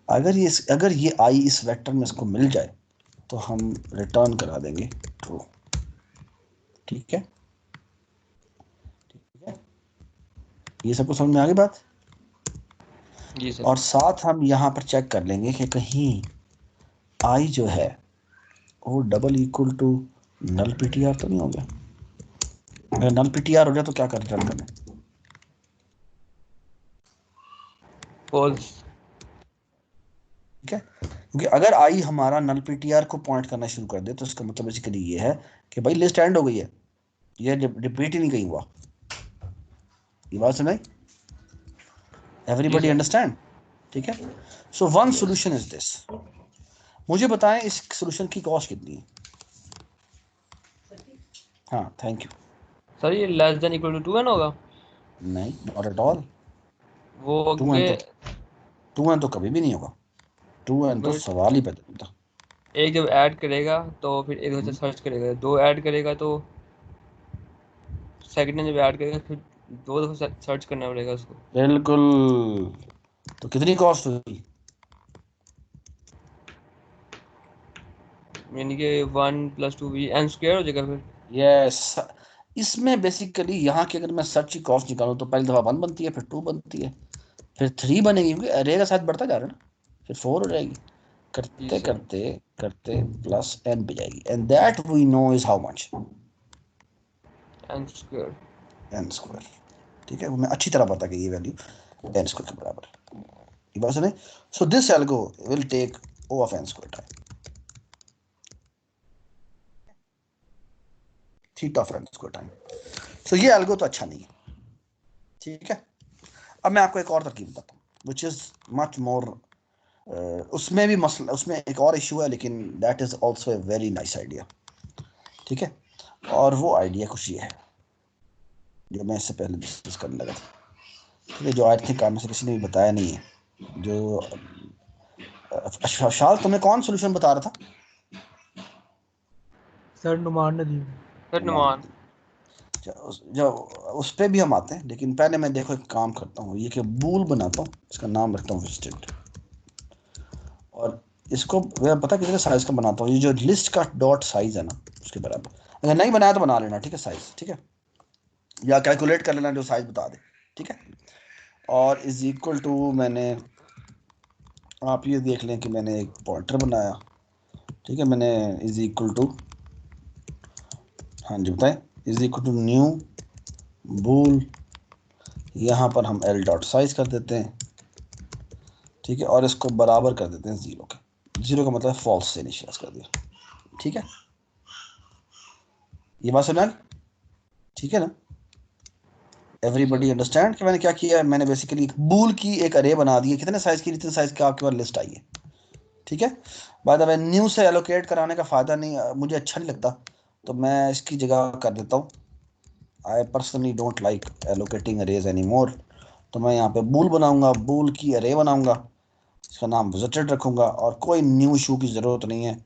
अगर ये आई इस वेक्टर में इसको मिल जाए तो हम रिटर्न करा देंगे ट्रू, ठीक है? ठीक है, ये सबको समझ में आ गई बात? जी सर। और साथ हम यहाँ पर चेक कर लेंगे कि कहीं आई जो है वो double equal to null PTR तो नहीं हो गया। अगर नल पीटीआर हो जाए तो क्या कर रिटर्न करना है, फॉल्स। ठीक है, क्योंकि अगर आई हमारा नल पीटीआर को पॉइंट करना शुरू कर दे तो इसका मतलब बेसिकली ये है कि भाई लिस्ट एंड हो गई है, ये रिपीट ही नहीं कहीं हुआ। ये बात सुनाई, एवरीबडी अंडरस्टैंड? ठीक है, so one solution is this. मुझे बताएं इस सॉल्यूशन की कॉस्ट कितनी है? हाँ थैंक यू। सर ये less than equal to 2n होगा? नहीं, नॉट एट ऑल। वो 2n क्योंकि तो 2n तो कभी भी नहीं होगा, 2n तो सवाल ही पैदा नहीं होता। एक जब ऐड करेगा तो फिर एक से सर्च करेगा, दो ऐड करेगा तो सेकंड में जब ऐड करेगा फिर दो दफा सर्च करना पड़ेगा उसको। बिल्कुल, तो कितनी कॉस्ट होगी? यानी कि 1 + 2 भी n स्क्वायर हो जाएगा फिर। यस, इसमें बेसिकली यहाँ की अगर मैं सर्च की कॉस्ट निकालूं तो पहली दफा 1 बनती है, फिर 2 बनती है, फिर 3 बनेगी, क्योंकि अरे का साथ बढ़ता जा रहा है ना, फिर 4 हो जाएगी, जी करते सर। करते करते प्लस n पे जाएगी, and that we know is how much? n square. n square. ठीक है, वो मैं अच्छी तरह पता कि ये वैल्यू n स्क्वायर के बराबर है। ये बात सुने, so this algo will take O of n square time theta of n square time. So ये एल्गो तो अच्छा नहीं है। ठीक है, अब मैं आपको एक और तरकीब बताता हूँ विच इज मच मोर, उसमें भी मसला, उसमें एक और इशू है, लेकिन that is also a very nice idea. ठीक है, और वो आइडिया कुछ ये है जो मैं इससे पहले डिस्कस करने लगा था। ठीक है, जो आई थिंक आप में से किसी ने भी बताया नहीं है, जो शाल तुम्हें कौन सोल्यूशन बता रहा था? सर नुमान नदीम। सर नुमान। जो उस पर भी हम आते हैं, लेकिन पहले मैं देखो एक काम करता हूँ, ये कि बूल बनाता हूँ, इसका नाम रखता हूँ विजिटेड, और इसको मैं पता कितने साइज का बनाता हूँ, ये जो लिस्ट का डॉट साइज है ना उसके बराबर। अगर नहीं बनाया तो बना लेना, ठीक है, साइज, ठीक है, या कैलकुलेट कर लेना जो साइज बता दे। ठीक है, और इज इक्वल टू, मैंने, आप ये देख लें कि मैंने एक पॉइंटर बनाया। ठीक है, मैंने इज इक्वल टू, हाँ जी बताएं, इज इक्वल टू न्यू बूल, यहाँ पर हम एल डॉट साइज कर देते हैं। ठीक है, और इसको बराबर कर देते हैं 0 के। 0 का मतलब फॉल्स से इनिशियलाइज कर दिया। ठीक है, ये बात सुना? ठीक है ना, एवरीबडी अंडरस्टैंड कि मैंने क्या किया है? मैंने बेसिकली बूल की एक अरे बना दी है, कितने साइज की, जितने साइज की आपके पास लिस्ट आई है। ठीक है, बाय द वे न्यू से एलोकेट कराने का फ़ायदा नहीं, मुझे अच्छा नहीं लगता, तो मैं इसकी जगह कर देता हूँ, I personally don't like allocating arrays any more. तो मैं यहाँ पे बूल बनाऊंगा, बूल की अरे बनाऊंगा, इसका नाम विजिटेड रखूंगा, और कोई न्यू इशू की ज़रूरत नहीं है।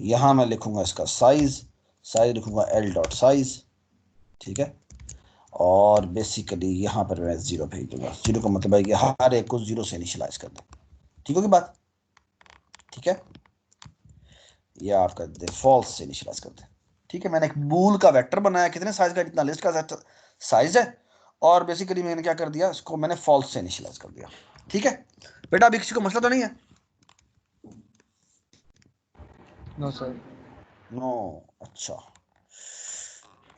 यहाँ मैं लिखूंगा इसका साइज, साइज लिखूंगा एल डॉट साइज। ठीक है, और बेसिकली यहाँ पर मैं 0 भेज दूंगा। 0 का मतलब है कि हर एक को 0 से इनिशियलाइज कर दे। ठीक होगी बात? ठीक है, या आप कर दे फॉल्स से इनिशियलाइज कर दे। ठीक है, मैंने एक बूल का वेक्टर बनाया, कितने साइज का, जितना लिस्ट का साइज है, और बेसिकली मैंने क्या कर दिया, इसको मैंने फॉल्स से इनिशियलाइज कर दिया। ठीक है बेटा, अभी किसी को मसला तो नहीं है? No sir. नो, अच्छा,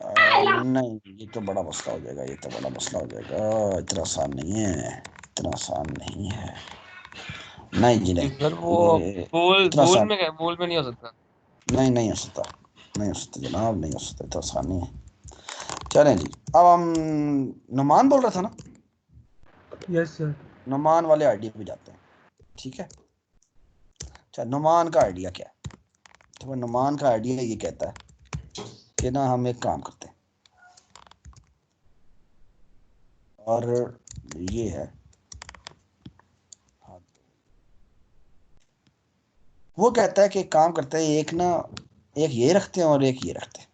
नहीं ये तो बड़ा मसला हो जाएगा, ये तो बड़ा मसला हो जाएगा, इतना आसान नहीं है, इतना आसान नहीं है, नहीं जी नहीं, सर वो ये बोल इतना बोल आसान, में बोल में नहीं हो सकता। नहीं नहीं हो सकता, नहीं हो सकता जनाब, नहीं हो सकता, इतना आसान नहीं है। चलें जी, अब हम, नुमान बोल रहा था ना, यस सर। नुमान वाले आइडिया पे जाते हैं। ठीक है, अच्छा नुमान का आइडिया क्या है? तो नुमान का आइडिया ये कहता है कि ना हम एक काम करते हैं, और ये है, हाँ, वो कहता है कि एक काम करते हैं, एक ना, एक ये रखते हैं और एक ये रखते हैं।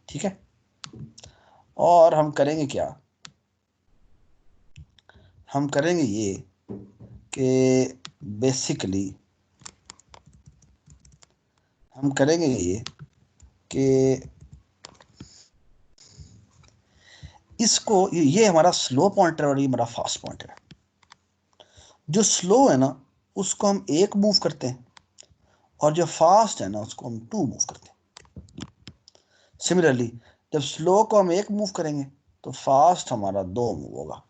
ठीक है, और हम करेंगे क्या, हम करेंगे ये कि बेसिकली हम करेंगे ये कि इसको, ये हमारा स्लो पॉइंटर और ये हमारा फास्ट पॉइंटर है। जो स्लो है ना उसको हम 1 मूव करते हैं, और जो फास्ट है ना उसको हम 2 मूव करते हैं। सिमिलरली जब स्लो को हम 1 मूव करेंगे तो फास्ट हमारा 2 मूव होगा।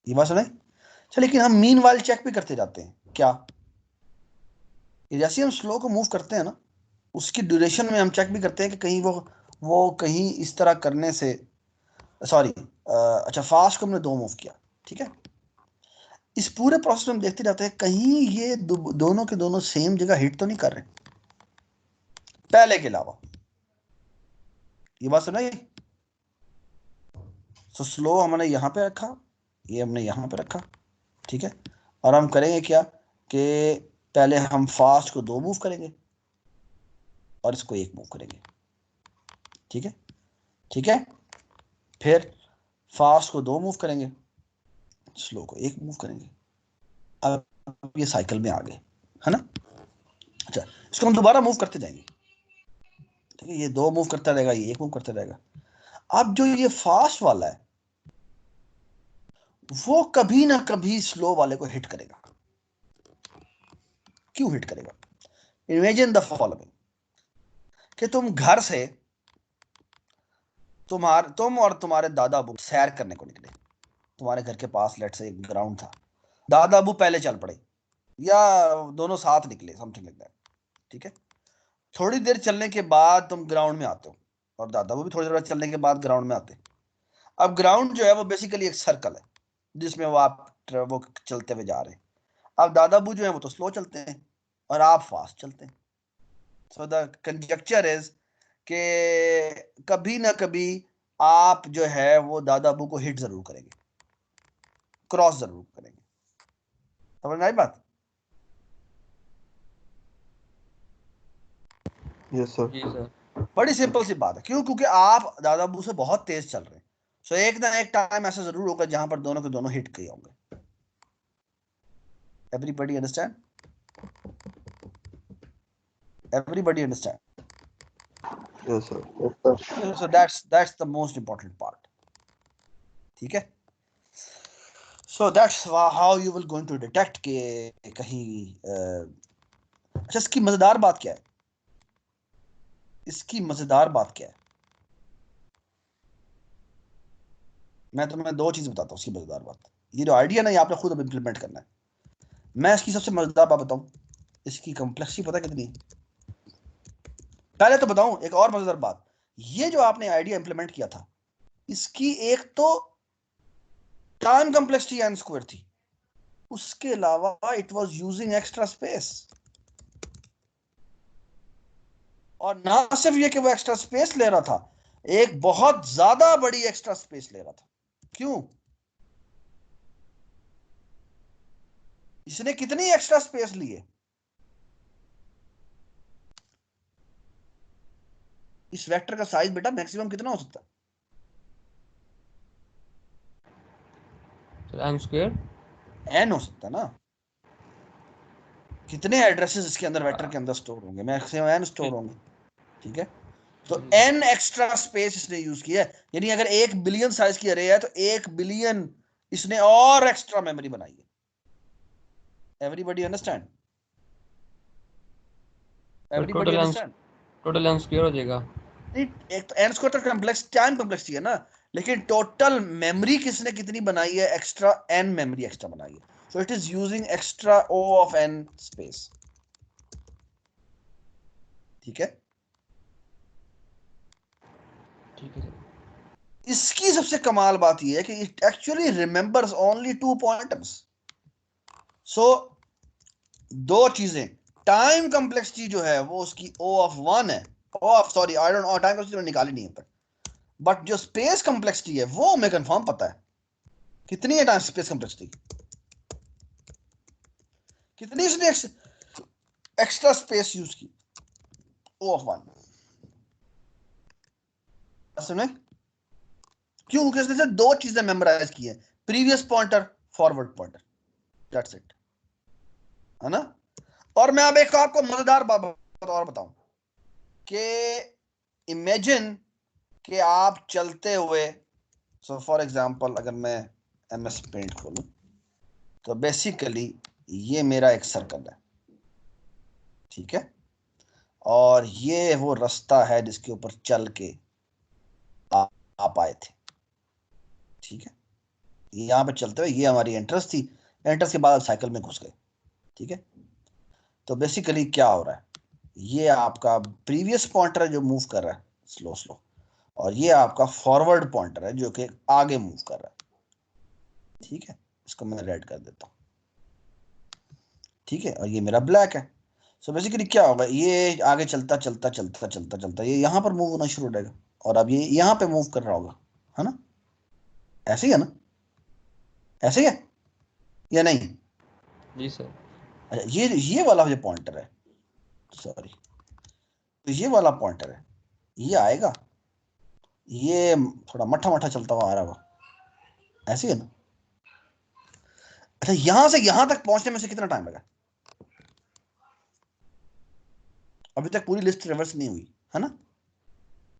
ये बात सुनाई, अच्छा, लेकिन हम मीन वाइल चेक भी करते जाते हैं क्या? जैसे हम स्लो को मूव करते हैं ना, उसकी ड्यूरेशन में हम चेक भी करते हैं कि कहीं वो कहीं इस तरह करने से, सॉरी, अच्छा फास्ट को हमने 2 मूव किया, ठीक है, इस पूरे प्रोसेस में हम देखते जाते हैं कहीं ये दोनों के दोनों सेम जगह हिट तो नहीं कर रहे पहले के अलावा। ये बात सुना? तो स्लो हमने यहाँ पे रखा, ये हमने यहाँ पे रखा, ठीक है, और हम करेंगे क्या कि पहले हम फास्ट को 2 मूव करेंगे और इसको 1 मूव करेंगे, ठीक है, ठीक है, फिर फास्ट को 2 मूव करेंगे, स्लो को 1 मूव करेंगे। अब ये साइकिल में आ गए, है ना? अच्छा, इसको हम दोबारा मूव करते जाएंगे, ठीक है, ये 2 मूव करता रहेगा, ये 1 मूव करता रहेगा। अब जो ये फास्ट वाला है वो कभी ना कभी स्लो वाले को हिट करेगा। क्यों हिट करेगा? इमेजिन द फॉलोइंग कि तुम घर से तुम और तुम्हारे दादा अबू सैर करने को निकले। तुम्हारे घर के पास लेट से एक ग्राउंड था, दादा अबू पहले चल पड़े या दोनों साथ निकले, समथिंग लाइक दैट, ठीक है। थोड़ी देर चलने के बाद तुम ग्राउंड में आते हो और दादा अबू भी थोड़ी देर चलने के बाद ग्राउंड में आते हैं। अब ग्राउंड जो है वो बेसिकली एक सर्कल है जिसमें वो चलते हुए जा रहे हैं। अब दादा अबू जो है वो तो स्लो चलते हैं और आप फास्ट चलते हैं। सो द कंजक्चर इज कि कभी ना कभी आप जो है वो दादा अबू को हिट जरूर करेंगे, क्रॉस जरूर करेंगे। समझ में आई बात? Yes sir. जी सर। बड़ी सिंपल सी बात है। क्यों? क्योंकि आप दादा अबू से बहुत तेज चल रहे हैं। सो एक ना एक टाइम ऐसा जरूर होगा जहां पर दोनों के दोनों हिट किए होंगे। Everybody understand? Everybody understand? Yes sir. So that's the most important part, ठीक है। So that's how you will going to detect के कहीं अच्छा, इसकी मजेदार बात क्या है? इसकी मजेदार बात क्या है? मैं तुम्हें 2 चीज बताता हूँ इसकी मजेदार बात। ये जो आइडिया ना, ये आपने खुद अब इंप्लीमेंट करना है। मैं इसकी सबसे मजेदार बात बताऊं, इसकी कॉम्प्लेक्सिटी पता कितनी है? पहले तो बताऊं एक और मजेदार बात, ये जो आपने आइडिया इंप्लीमेंट किया था, इसकी एक तो टाइम कॉम्प्लेक्सिटी n स्क्वायर थी, उसके अलावा it was using extra space. और ना सिर्फ ये कि वो एक्स्ट्रा स्पेस ले रहा था, एक बहुत ज्यादा बड़ी एक्स्ट्रा स्पेस ले रहा था। क्यों? इसने कितनी एक्स्ट्रा स्पेस ली है? इस वेक्टर का साइज बेटा मैक्सिमम कितना हो सकता है? एम स्क्वायर n हो सकता है ना। कितने एड्रेसेस इसके अंदर वेक्टर के अंदर स्टोर होंगे? मैक्सिमम n स्टोर होंगे, ठीक है। तो n एक्स्ट्रा स्पेस इसने यूज किया है। यानी अगर 1 बिलियन साइज की अरे है तो 1 बिलियन इसने और एक्स्ट्रा मेमोरी बनाई है। Everybody understand? Everybody understand? Total M square हो जाएगा। एक तो n स्क्वायर तो कॉम्प्लेक्स टाइम कॉम्प्लेक्सिटी है ना, लेकिन टोटल मेमोरी किसने कितनी बनाई है? एक्स्ट्रा n मेमोरी एक्स्ट्रा बनाई है। So it is using extra o of n space, ठीक है। ठीक है सर। इसकी सबसे कमाल बात यह है कि it actually remembers only 2 pointers. So 2 चीजें, टाइम कॉम्प्लेक्सिटी जो है वो उसकी o ऑफ 1 है, o of sorry I don't know, time complexity निकाली नहीं है तक, बट जो स्पेस कॉम्प्लेक्सिटी है वो हमें कंफर्म पता है। कितनी है टाइम स्पेस कॉम्प्लेक्सिटी? कितनी इसने एक्स्ट्रा स्पेस यूज की? o of 1। समझे? क्यों? क्योंकि इसने 2 चीजें मेमोराइज की है, previous pointer, forward pointer, that's it, है ना। और मैं अब एक आपको मजेदार बात और बताऊं कि इमेजिन कि आप चलते हुए, सो फॉर एग्जांपल अगर मैं MS पेंट खोलूं तो बेसिकली ये मेरा एक सर्कल है, ठीक है, और ये वो रास्ता है जिसके ऊपर चल के आप आए थे, ठीक है। यहाँ पे चलते हुए ये हमारी एंट्रेंस थी, एंटर्स के बाद साइकिल में घुस गए, ठीक है। तो बेसिकली क्या हो रहा है, ये आपका प्रीवियस पॉइंटर है जो मूव कर रहा है स्लो स्लो, और ये आपका फॉरवर्ड पॉइंटर है जो कि आगे मूव कर रहा है, ठीक है। इसको मैं रेड कर देता हूँ, ठीक है, और ये मेरा ब्लैक है। सो बेसिकली क्या होगा, ये आगे चलता चलता चलता चलता चलता ये यहाँ पर मूव होना शुरू हो जाएगा, और अब ये यहाँ पे मूव कर रहा होगा, है ना, ऐसे ही है ना, ऐसे ही है या नहीं? जी सर। अच्छा, ये वाला जो पॉइंटर है, सॉरी, तो ये वाला पॉइंटर है, ये आएगा, ये थोड़ा मठा मठा चलता हुआ आ रहा होगा, ऐसे ही है ना। अच्छा, यहां से यहां तक पहुंचने में से कितना टाइम लगा? अभी तक पूरी लिस्ट रिवर्स नहीं हुई, है ना।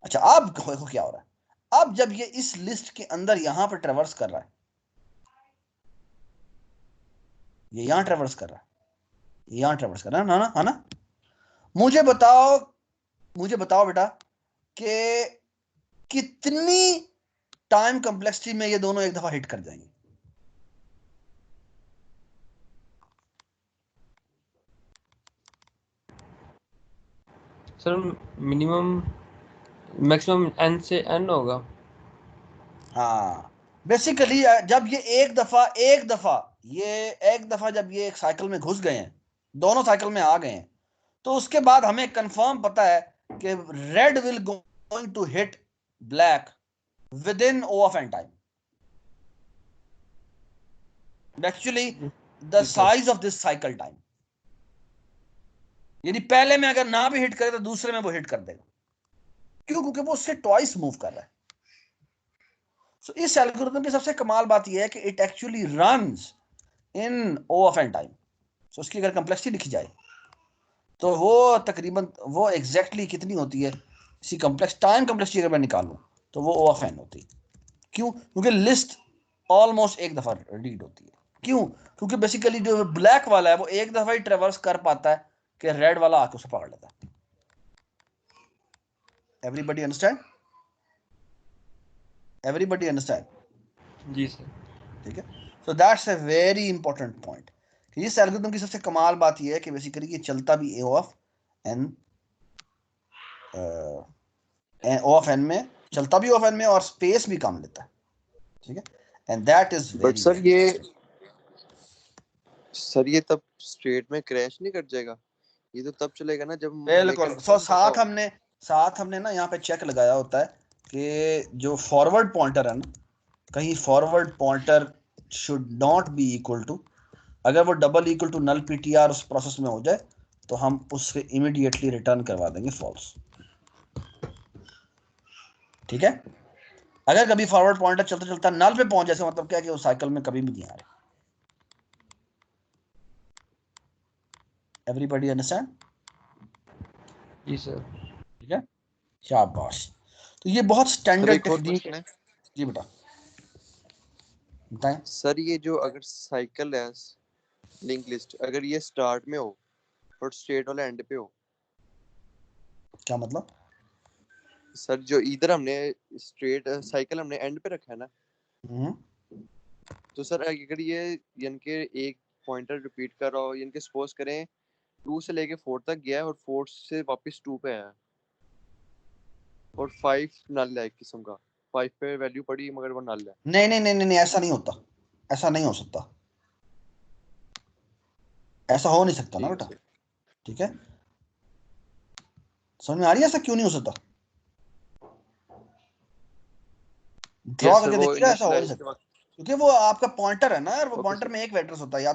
अच्छा, अब देखो क्या हो रहा है, अब जब ये इस लिस्ट के अंदर यहां पर ट्रेवर्स कर रहा है, ये यहां ट्रेवर्स कर रहा है, ये यहां ट्रेवर्स कर रहा है ना, है ना। मुझे बताओ बेटा कि कितनी टाइम कॉम्प्लेक्सिटी में ये दोनों एक दफा हिट कर जाएंगे? सर मिनिमम मैक्सिमम n से n होगा। हाँ, बेसिकली जब ये एक दफा जब ये एक साइकिल में घुस गए हैं, दोनों साइकिल में आ गए हैं, तो उसके बाद हमें कंफर्म पता है कि red will going to hit black within O of n time. Actually the size of this cycle time, यानी पहले में अगर ना भी हिट करे तो दूसरे में वो हिट कर देगा, क्यों? क्योंकि वो उससे ट्वाइस मूव कर रहा है। सो इस एल्गोरिथम की सबसे कमाल बात यह है कि it actually runs in O of n time. So उसकी अगर कम्प्लेक्सिटी लिखी जाए तो वो तकरीबन वो एग्जैक्टली कितनी होती है, इसी टाइम कम्प्लेक्सिटी अगर मैं निकालूं तो वो O ऑफ n होती है। क्यों? क्योंकि लिस्ट ऑलमोस्ट एक दफा रीड होती है। क्यों? क्योंकि बेसिकली जो ब्लैक वाला है वो एक दफा ही ट्रेवर्स कर पाता है कि रेड वाला आके उसे पकड़ लेता है। Everybody understand? Everybody understand? जी सर। ठीक है। So that's a very important point कि इस एल्गोरिथम की सबसे कमाल बात यह है कि बेसिकली ये चलता भी O ऑफ n में, चलता भी O ऑफ n में और स्पेस भी कम लेता है, ठीक है। And that is but very sir ये तब स्ट्रेट में क्रैश नहीं कर जाएगा? ये तो तब चलेगा ना जब बिल्कुल। सो साथ हमने ना यहाँ पे चेक लगाया होता है कि जो फॉरवर्ड पॉइंटर है ना, कहीं forward pointer should not be equal to, अगर वो double equal to null PTR उस प्रोसेस में हो जाए तो हम उससे इमीडिएटली रिटर्न करवा देंगे फॉल्स, ठीक है। अगर कभी फॉरवर्ड पॉइंटर चलता चलता नल पे पहुंच जाए, मतलब क्या कि उस साइकिल में कभी भी नहीं आ रहे। Everybody understand? जी सर। ठीक है, शाबाश। तो ये बहुत सर स्टैंडर्ड एक और टेक्निक क्वेश्चन है जी बेटा, बताएं। सर। ये जो अगर साइकिल है लिंक लिस्ट, अगर ये स्टार्ट में हो और स्ट्रेट वाला एंड पे हो, क्या मतलब? सर जो इधर हमने स्ट्रेट साइकिल हमने एंड पे रखा है ना, तो सर अगर ये यानी कि एक पॉइंटर रिपीट कर रहा हो, यानी कि सपोज करें 2 से लेके 4 तक गया है और 4 से वापस 2 पे आया और 5 नल है एक किस्म का, 5 पे वैल्यू पड़ी मगर वो नल है। नहीं नहीं नहीं नहीं, ऐसा नहीं होता, ऐसा नहीं हो सकता, ऐसा हो नहीं सकता ना ठीक है बेटा, सर। ठीक है। समझ में आ रही है ऐसा क्यों नहीं हो सकता? ड्रॉ यस सर, करके वो देखिएगा, ऐसा हो नहीं इनिशियलाइज के सकता, वक्त। क्योंकि वो आपका पॉइंटर है ना यार, वो ओके पॉइंटर सर। में एक वेक्टर्स होता है, या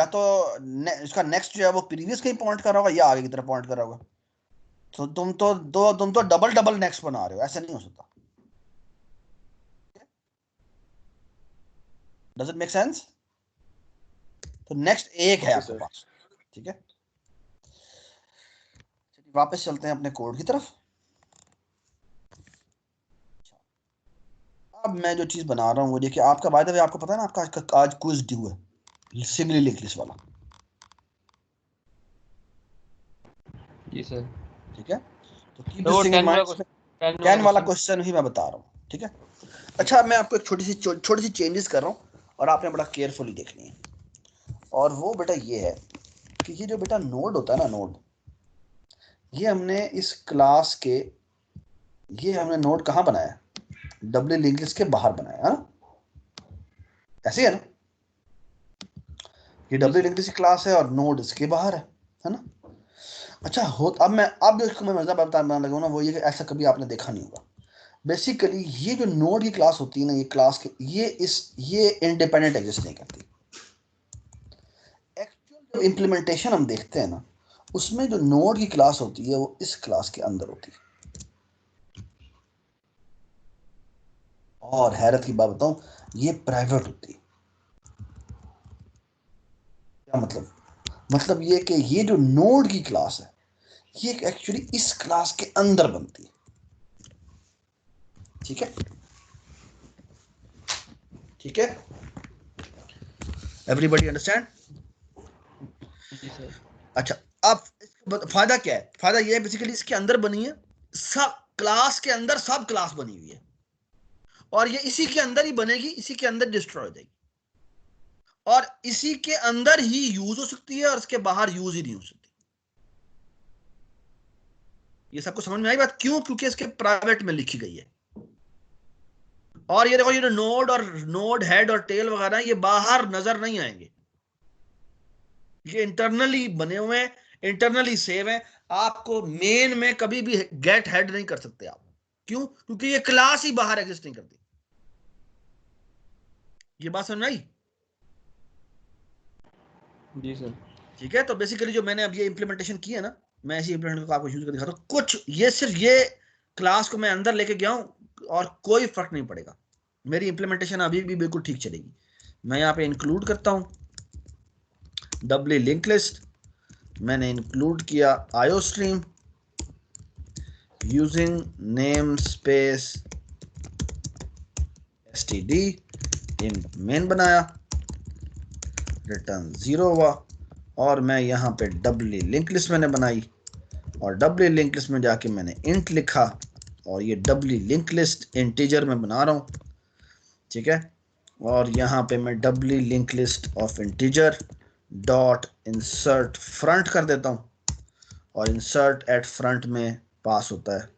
तो इसका नेक्स्ट जो है वो प्रीवियस कहीं पॉइंट कर रहा होगा या आगे की तरफ पॉइंट कर रहा होगा। तो तुम तो डबल डबल नेक्स्ट बना रहे हो, ऐसा नहीं हो सकता। Does it make sense? तो नेक्स्ट एक है ओके आपके सर। पास, ठीक है। वापस चलते हैं अपने कोड की तरफ। अब मैं जो चीज बना रहा हूँ वो देखिए, आपका बाय द वे आपको पता है ना, आपका आज क्विज ड्यू है, सिंगली लिंक लिस्ट वाला, जी सर। ठीक है। तो कीप तो दिस वो थिंग इन 10 वाला माइंड। क्वेश्चन 10 वाला क्वेश्चन ही मैं बता रहा हूँ, ठीक है। अच्छा, मैं आपको एक छोटी सी चेंजेस कर रहा हूँ और आपने बड़ा केयरफुली देखनी है। और वो बेटा ये है कि ये जो बेटा नोड होता है ना, नोड, ये हमने इस क्लास के, ये हमने नोड कहाँ बनाया, डब्ल्यू लिंक लिस्ट के बाहर बनाया है ना, ऐसे है ना, ये डब्ल्यू लिंक लिस्ट क्लास है और नोड इसके बाहर है ना। अच्छा हो, अब जो इसको मैं मजा बताने लगा ना, वो ये कि ऐसा कभी आपने देखा नहीं होगा। बेसिकली ये जो नोड की क्लास होती है ना, ये क्लास के ये इंडिपेंडेंट एग्जिस्ट नहीं करती। एक्चुअल इंप्लीमेंटेशन हम देखते हैं ना, उसमें जो नोड की क्लास होती है वो इस क्लास के अंदर होती है। और हैरत की बात बताऊं, ये प्राइवेट होती है। क्या मतलब? मतलब ये कि ये जो नोड की क्लास है, ये एक्चुअली इस क्लास के अंदर बनती है। ठीक है, ठीक है, एवरीबॉडी अंडरस्टैंड? जी सर। अच्छा, अब फायदा क्या है? फायदा ये है बेसिकली इसके अंदर बनी है, सब क्लास के अंदर सब क्लास बनी हुई है, और ये इसी के अंदर ही बनेगी, इसी के अंदर डिस्ट्रॉय हो जाएगी, और इसी के अंदर ही यूज हो सकती है, और इसके बाहर यूज ही नहीं हो सकती। ये सबको समझ में आई बात? क्यों? क्योंकि इसके प्राइवेट में लिखी गई है। और ये देखो, ये जो नोड और नोड हेड और टेल वगैरह, ये बाहर नजर नहीं आएंगे, ये इंटरनली बने हुए हैं, इंटरनली सेव है। आपको मेन में कभी भी गेट हेड नहीं कर सकते आप। क्यों? क्योंकि ये क्लास ही बाहर एग्जिस्ट नहीं करती। ये बात समझ में आई? जी सर। ठीक है, तो बेसिकली जो मैंने अब ये इंप्लीमेंटेशन की है ना, मैं ऐसी इंप्लीमेंटेशन को आपको यूज कर दिखाता हूँ। कुछ ये सिर्फ ये क्लास को मैं अंदर लेके गया हूं और कोई फर्क नहीं पड़ेगा, मेरी इंप्लीमेंटेशन अभी भी बिल्कुल ठीक चलेगी। मैं यहाँ पे इंक्लूड करता हूँ डब्ल्यू लिंक लिस्ट, मैंने इंक्लूड किया IO stream using name space std, इन मेन बनाया, रिटर्न 0 हुआ, और मैं यहाँ पे डब्ल्यू लिंक लिस्ट मैंने बनाई, और डब्ल्यू लिंक लिस्ट में जाके मैंने इंट लिखा, और ये डब्ल्यू लिंक लिस्ट इंटीजर में बना रहा हूँ। ठीक है, और यहाँ पे मैं W link list of integer dot insert front कर देता हूँ, और इंसर्ट एट फ्रंट में पास होता है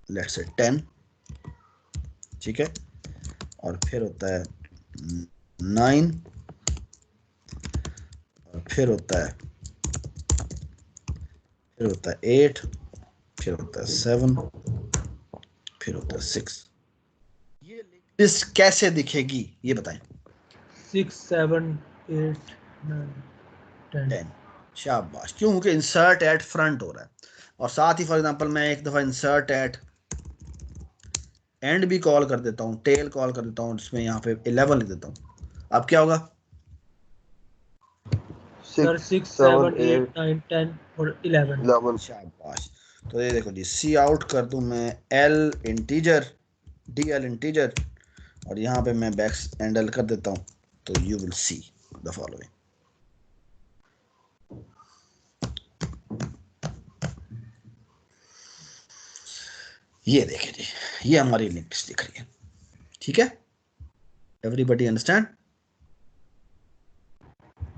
लेट्स से 10। ठीक है, और फिर होता है 9, और फिर होता है 8, फिर होता है 7, फिर होता है 6। ये लिस्ट कैसे दिखेगी ये बताएं? 6 7 8 9 10। 10, शाबाश। क्यों? क्योंकि इंसर्ट एट फ्रंट हो रहा है, और साथ ही फॉर एग्जांपल मैं एक दफा इंसर्ट एट एंड भी कॉल कर देता हूँ, टेल कॉल कर देता हूँ, जिसमें यहाँ पे 11 लिख देता हूँ। अब क्या होगा? सर 6 7 8 9 10 और 11। शाबाश। तो ये देखो जी, सी आउट कर दूं मैं L integer, D L integer, और यहाँ पे मैं बैक एंड एल कर देता हूँ, तो you will see the following. ये देखिए जी, ये हमारी लिंक लिस्ट दिख रही है। ठीक है, एवरीबॉडी अंडरस्टैंड?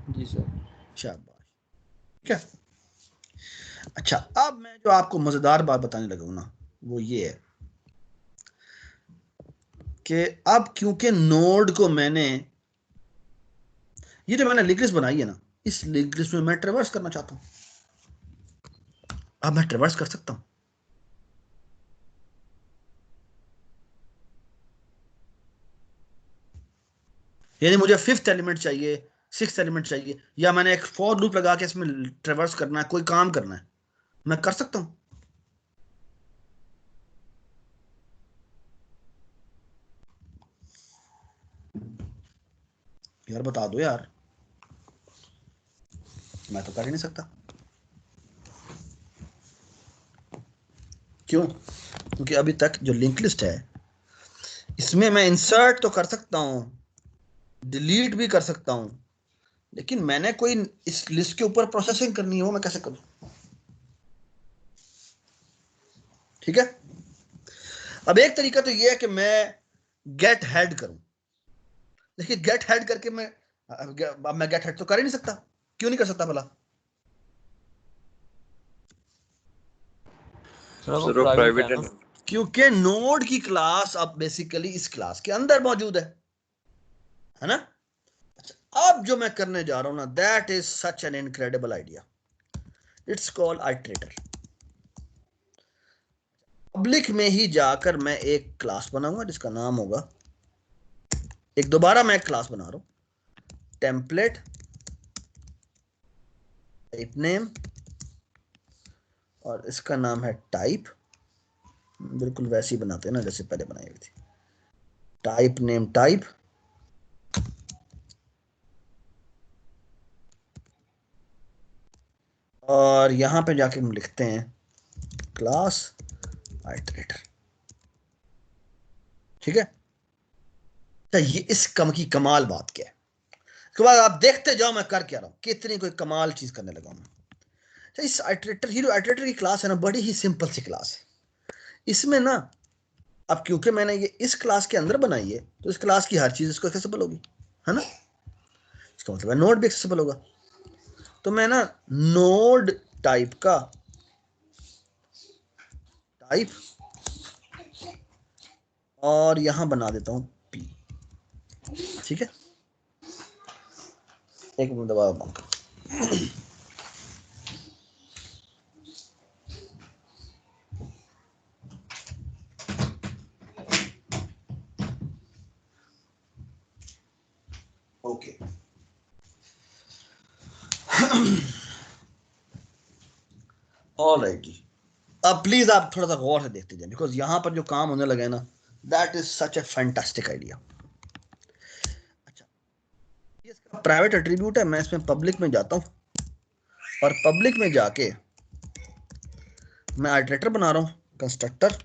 जी सर। शाबाश। ठीक है, अच्छा, अब मैं जो आपको मजेदार बात बताने लगा हूं ना, वो ये है कि अब क्योंकि नोड को मैंने, ये जो मैंने लिंक लिस्ट बनाई है ना, इस लिंक लिस्ट में मैं ट्रेवर्स करना चाहता हूं। अब मैं ट्रेवर्स कर सकता हूं। यानी मुझे 5th एलिमेंट चाहिए, 6th एलिमेंट चाहिए, या मैंने एक फॉर लूप लगा के इसमें ट्रेवर्स करना है, कोई काम करना है, मैं कर सकता हूं। यार बता दो यार, मैं तो कर ही नहीं सकता। क्यों? क्योंकि अभी तक जो लिंक लिस्ट है, इसमें मैं इंसर्ट तो कर सकता हूं, डिलीट भी कर सकता हूं, लेकिन मैंने कोई इस लिस्ट के ऊपर प्रोसेसिंग करनी हो, मैं कैसे करूं? ठीक है, अब एक तरीका तो ये है कि मैं गेट हेड करूं, देखिए गेट हेड करके मैं अब मैं गेट हेड तो कर ही नहीं सकता, क्यों नहीं कर सकता भला? सर वो प्राइवेट है ना, क्योंकि नोड की क्लास अब बेसिकली इस क्लास के अंदर मौजूद है ना? अच्छा, अब जो मैं करने जा रहा हूं ना, that is such an incredible idea, it's called iterator. Public में ही जाकर मैं एक क्लास बनाऊंगा जिसका नाम होगा, एक दोबारा मैं एक क्लास बना रहा हूं, टेम्पलेट टाइप नेम, और इसका नाम है टाइप, बिल्कुल वैसे ही बनाते हैं ना जैसे पहले बनाई हुई थी, टाइप नेम टाइप, और यहां पे जाके हम लिखते हैं क्लास आइटरेटर। ठीक है? तो ये इस कम की कमाल बात क्या है, उसके बाद आप देखते जाओ मैं कर क्या रहा हूं, कितनी कोई कमाल चीज करने लगा हूं। तो इस आइटरेटर, हीरो आइटरेटर की क्लास है ना, बड़ी ही सिंपल सी क्लास है। इसमें ना, अब क्योंकि मैंने ये इस क्लास के अंदर बनाई है, तो इस क्लास की हर चीज इसको एक्सेसिबल होगी, है ना? इसका मतलब है नोड भी एक्सेसिबल होगा। तो मैं ना नोड टाइप का टाइप, और यहां बना देता हूं पी। ठीक है, एक मिनट दबा बंद कर। ओके, ऑलराइट जी। अब प्लीज आप थोड़ा सा गौर से देखते जाए, बिकॉज यहां पर जो काम होने लगे ना, that is such A fantastic idea. अच्छा, ये इसका प्राइवेट एट्रीब्यूट है, मैं इसमें पब्लिक में जाता हूं, और पब्लिक में जाके मैं आइटरेटर बना रहा हूं, कंस्ट्रक्टर,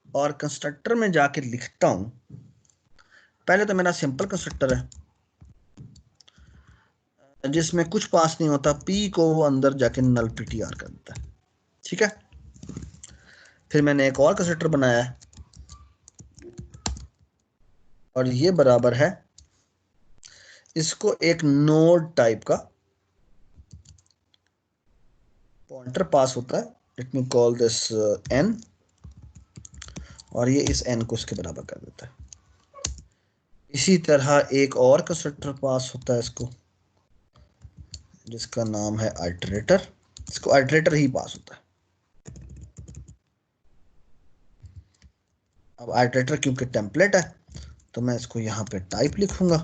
और कंस्ट्रक्टर में जाके लिखता हूं, पहले तो मेरा सिंपल कंस्ट्रक्टर है जिसमें कुछ पास नहीं होता, पी को वो अंदर जाके नल पीटीआर कर देता है। ठीक है, फिर मैंने एक और कंस्ट्रक्टर बनाया है, और ये बराबर है, इसको एक नोड टाइप का पॉइंटर पास होता है, let me call this n, और ये इस n को उसके बराबर कर देता है। इसी तरह एक और कंस्ट्रक्टर पास होता है इसको, जिसका नाम है आइटरेटर, इसको आइटरेटर ही पास होता है। अब आइटरेटर क्योंकि टेम्पलेट है, तो मैं इसको यहाँ पे टाइप लिखूंगा,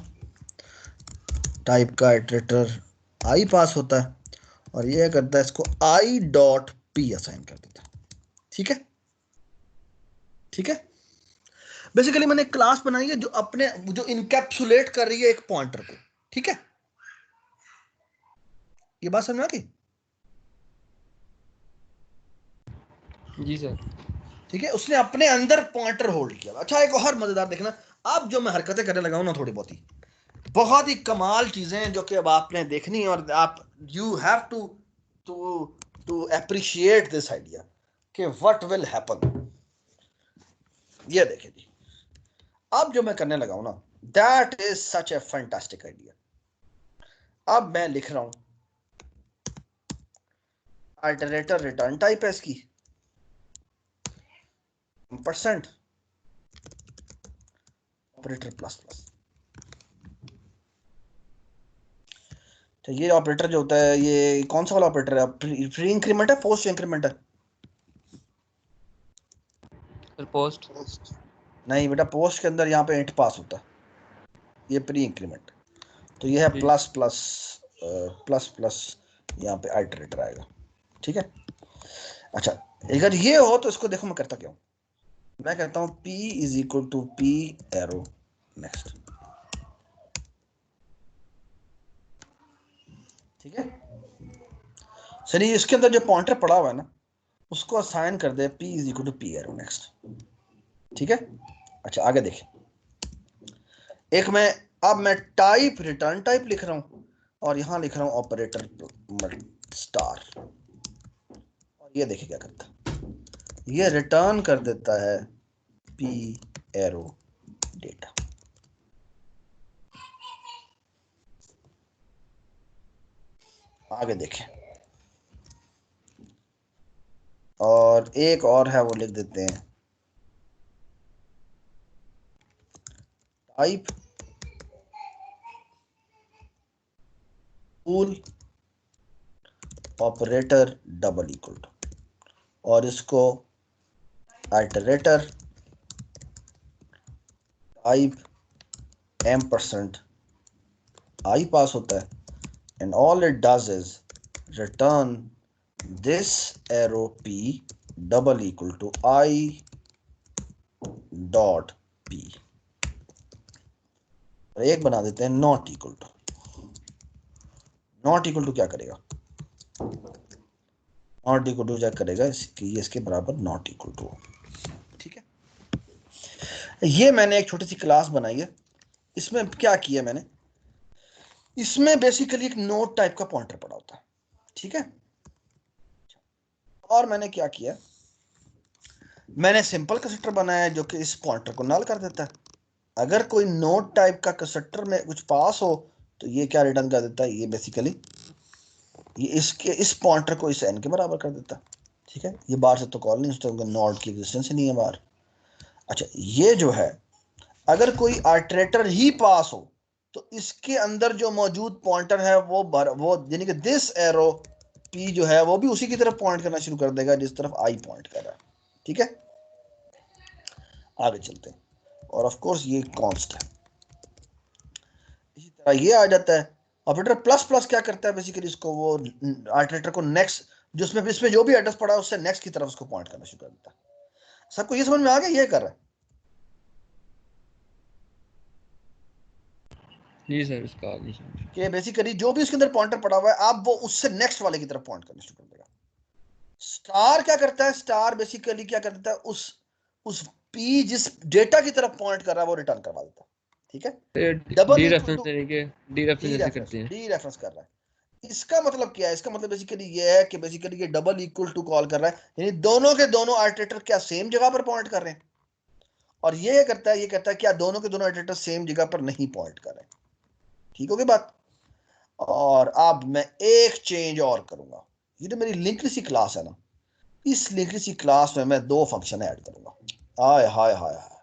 टाइप का आइटरेटर आई पास होता है, और यह करता है इसको आई डॉट पी असाइन कर देता है। ठीक है? ठीक है, बेसिकली मैंने एक क्लास बनाई है जो अपने, जो इनकैप्सुलेट कर रही है एक पॉइंटर को। ठीक है, ये बात समझ में आ गई? जी सर। ठीक है, उसने अपने अंदर पॉइंटर होल्ड किया। अच्छा, एक और मजेदार देखना, अब जो मैं हरकतें करने लगा हूं ना, थोड़ी बहुत ही कमाल चीजें जो कि अब आपने देखनी है, और आप you have to to to appreciate this idea कि व्हाट विल हैपन। ये देखिए जी, अब जो मैं करने लगा हूं ना, that is such A fantastic idea. अब मैं लिख रहा हूं, आइटरेटर रिटर्न टाइप है इसकी परसेंट ऑपरेटर प्लस प्लस। तो ये ऑपरेटर जो होता है, ये कौन सा वाला ऑपरेटर है? प्री इंक्रीमेंट है, पोस्ट इंक्रीमेंट है? Sir post. नहीं बेटा, पोस्ट के अंदर यहाँ पे इंट पास होता है, ये प्री इंक्रीमेंट। तो ये है जी। प्लस प्लस प्लस प्लस, यहाँ पे आइटरेटर आएगा। ठीक है, अच्छा, अगर ये हो तो इसको देखो मैं करता क्या हूँ, मैं कहता हूँ p is equal to p arrow next. ठीक है, चलिए इसके अंदर जो पॉइंटर पड़ा हुआ है ना, उसको असाइन कर दे p is equal to p arrow next. ठीक है, अच्छा आगे देखिए, एक मैं, अब मैं टाइप रिटर्न टाइप लिख रहा हूं, और यहां लिख रहा हूं ऑपरेटर स्टार, और ये देखिए क्या करता है, ये रिटर्न कर देता है p एरो डेटा। आगे देखें, और एक और है वो लिख देते हैं, type bool operator double equal to, और इसको आइटरेटर टाइप %, आई पास होता है, and all it does is return this arrow p double equal to I dot p, और एक बना देते हैं not equal to. Not equal to क्या करेगा, नॉट इक्वल टू क्या करेगा, इसके बराबर नॉट इक्वल टू। ठीक है, ये मैंने एक छोटी सी क्लास बनाई है। इसमें क्या किया मैंने, इसमें बेसिकली एक नोट टाइप का पॉइंटर पड़ा होता है। ठीक है, और मैंने क्या किया, मैंने सिंपल कंस्ट्रक्टर बनाया है जो कि इस पॉइंटर को नल कर देता है। अगर कोई नोट टाइप का कंस्ट्रक्टर में कुछ पास हो तो ये क्या रिटर्न कर देता है, ये बेसिकली ये इसके इस पॉइंटर को इस n के बराबर कर देता है। ठीक है, ये बाहर से तो कॉल नहीं होता, नोट की एग्जिस्टेंस ही नहीं है बाहर। अच्छा, ये जो है अगर कोई आर्ट्रेटर ही पास हो तो इसके अंदर जो मौजूद पॉइंटर है वो यानी कि दिस एरो p जो है वो भी उसी की तरफ पॉइंट करना शुरू कर देगा जिस तरफ i पॉइंट कर रहा है। ठीक है, आगे चलते हैं, और ऑफ कोर्स ये कॉन्स्ट है। इसी तरह ये आ जाता है ऑपरेटर प्लस प्लस क्या करता है, बेसिकली इसको वो आर्ट्रेटर को नेक्स्ट जो इसमें जो भी एड्रेस पड़ा है उससे नेक्स्ट की तरफ उसको पॉइंट करना शुरू कर देता है। सबको ये समझ में आ गया, ये कर रहा है जी सर, इसका आगे कि बेसिकली जो भी उसके अंदर पॉइंटर पड़ा हुआ है आप वो उससे नेक्स्ट वाले की तरफ पॉइंट करना शुरू कर देगा। स्टार क्या करता है, स्टार बेसिकली क्या करता है, उस p जिस डेटा की तरफ पॉइंट कर रहा है वो रिटर्न करवा देता है। ठीक है, double D equal reference to तरीके डी रेफरेंस जैसे करते हैं। डी रेफरेंस कर रहा है। इसका मतलब क्या है, इसका मतलब बेसिकली ये है कि बेसिकली ये डबल इक्वल टू कॉल कर रहा है, यानी दोनों के दोनों आर्टिटर क्या सेम जगह पर पॉइंट कर रहे हैं, और ये करता है, ये कहता है क्या दोनों के दोनों आर्टिटर सेम जगह पर नहीं पॉइंट कर रहे हैं। ठीक होगी बात। और अब मैं एक चेंज और करूंगा, ये जो मेरी लिंक्ड सी क्लास है ना, इस लिंक्ड सी क्लास में मैं दो फंक्शन ऐड करूंगा। हाय हाय हाय हाय,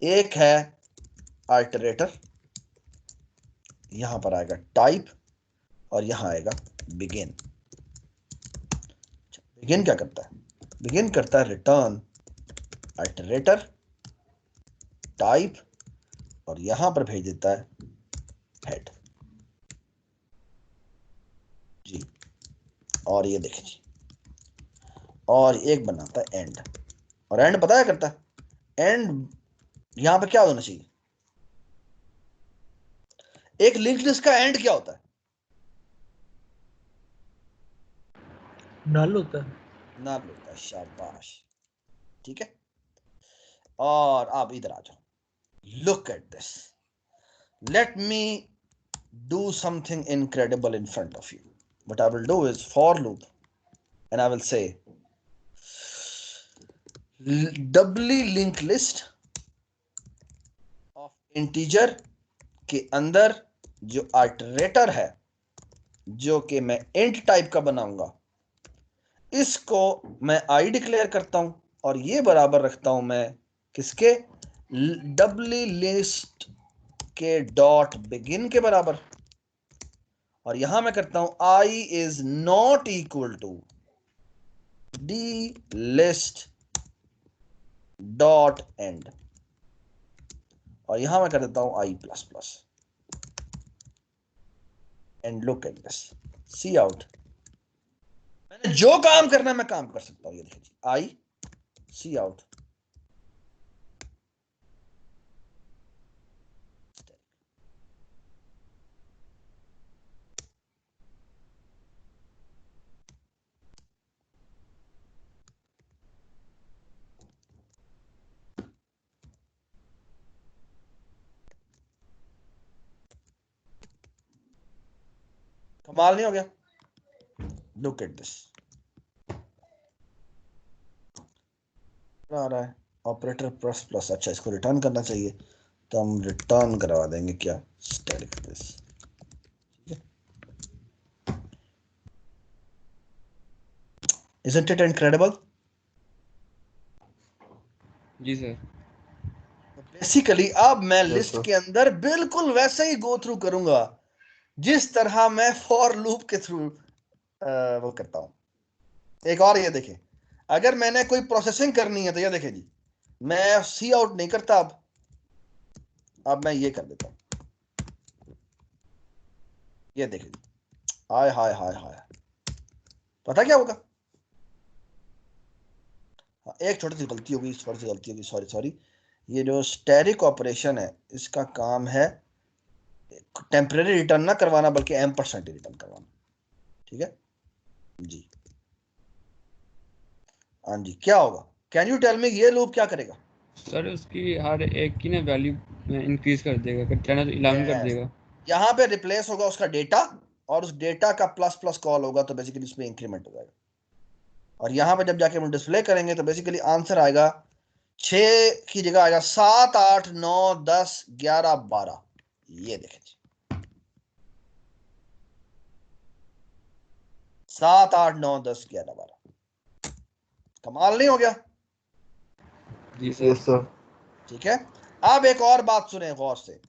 एक है आइटरेटर, यहां पर आएगा टाइप, और यहां आएगा बिगिन। बिगिन क्या करता है, बिगिन करता है रिटर्न आइटरेटर टाइप, और यहां पर भेज देता है हेड जी। और ये देखें जी, और एक बनाता है एंड, और एंड पता है करता है, एंड यहां पर क्या होना चाहिए, एक लिंक्ड लिस्ट का एंड क्या होता है, नल होता है। नल होता है, शाबाश। ठीक है, और अब इधर आ जाओ, look at this, let me do something incredible in front of you. What I will do is for loop, and I will say doubly link list of integer के अंदर जो आइटरेटर है जो कि मैं int टाइप का बनाऊंगा, इसको मैं i डिक्लेयर करता हूं, और ये बराबर रखता हूं मैं किसके, डबली लिस्ट के डॉट बिगिन के बराबर, और यहां मैं करता हूं i is not equal to D list dot end, और यहां मैं कर देता हूं i plus plus, and look at this, see out, मैंने जो काम करना है मैं काम कर सकता हूं। ये देखिए i सी आउट, कमाल नहीं हो गया, लुक एट दिस, आ रहा है ऑपरेटर प्लस प्लस। अच्छा, इसको रिटर्न करना चाहिए तो हम रिटर्न करवा देंगे क्या, static this. Isn't it incredible? जी सर। बेसिकली अब मैं Yes, लिस्ट sir. के अंदर बिल्कुल वैसे ही गो थ्रू करूंगा जिस तरह मैं फॉर लूप के थ्रू वो करता हूं। एक और ये देखें, अगर मैंने कोई प्रोसेसिंग करनी है तो ये देखें जी, मैं सी आउट नहीं करता, अब मैं ये कर देता हूं। ये देखें जी, हाय हाय हाय हाय, पता क्या होगा? एक छोटी सी गलती होगी, सॉरी सॉरी। ये जो स्टैटिक ऑपरेशन है इसका काम है टेम्परेरी रिटर्न ना करवाना बल्कि %, रिटर्न करवाना। ठीक है जी, हाँ जी, क्या होगा? कैन यू टेल मी ये लूप क्या करेगा? सर उसकी हर एक की ना वैल्यू इंक्रीज कर देगा, 10 to 11 कर देगा। यहाँ पे रिप्लेस होगा उसका डेटा और उस डेटा का प्लस प्लस कॉल होगा तो बेसिकली उसमें इंक्रीमेंट हो जाएगा। और यहाँ पे जब जाके हम डिस्प्ले करेंगे तो बेसिकली आंसर आएगा 6 की जगह आएगा 7, 8, 9, 10, 11, 12। ये देखें 7, 8, 9, 10, 11, 12। कमाल नहीं हो गया? जी Yes, सर। sir. ठीक है, अब एक और बात सुने गौर से,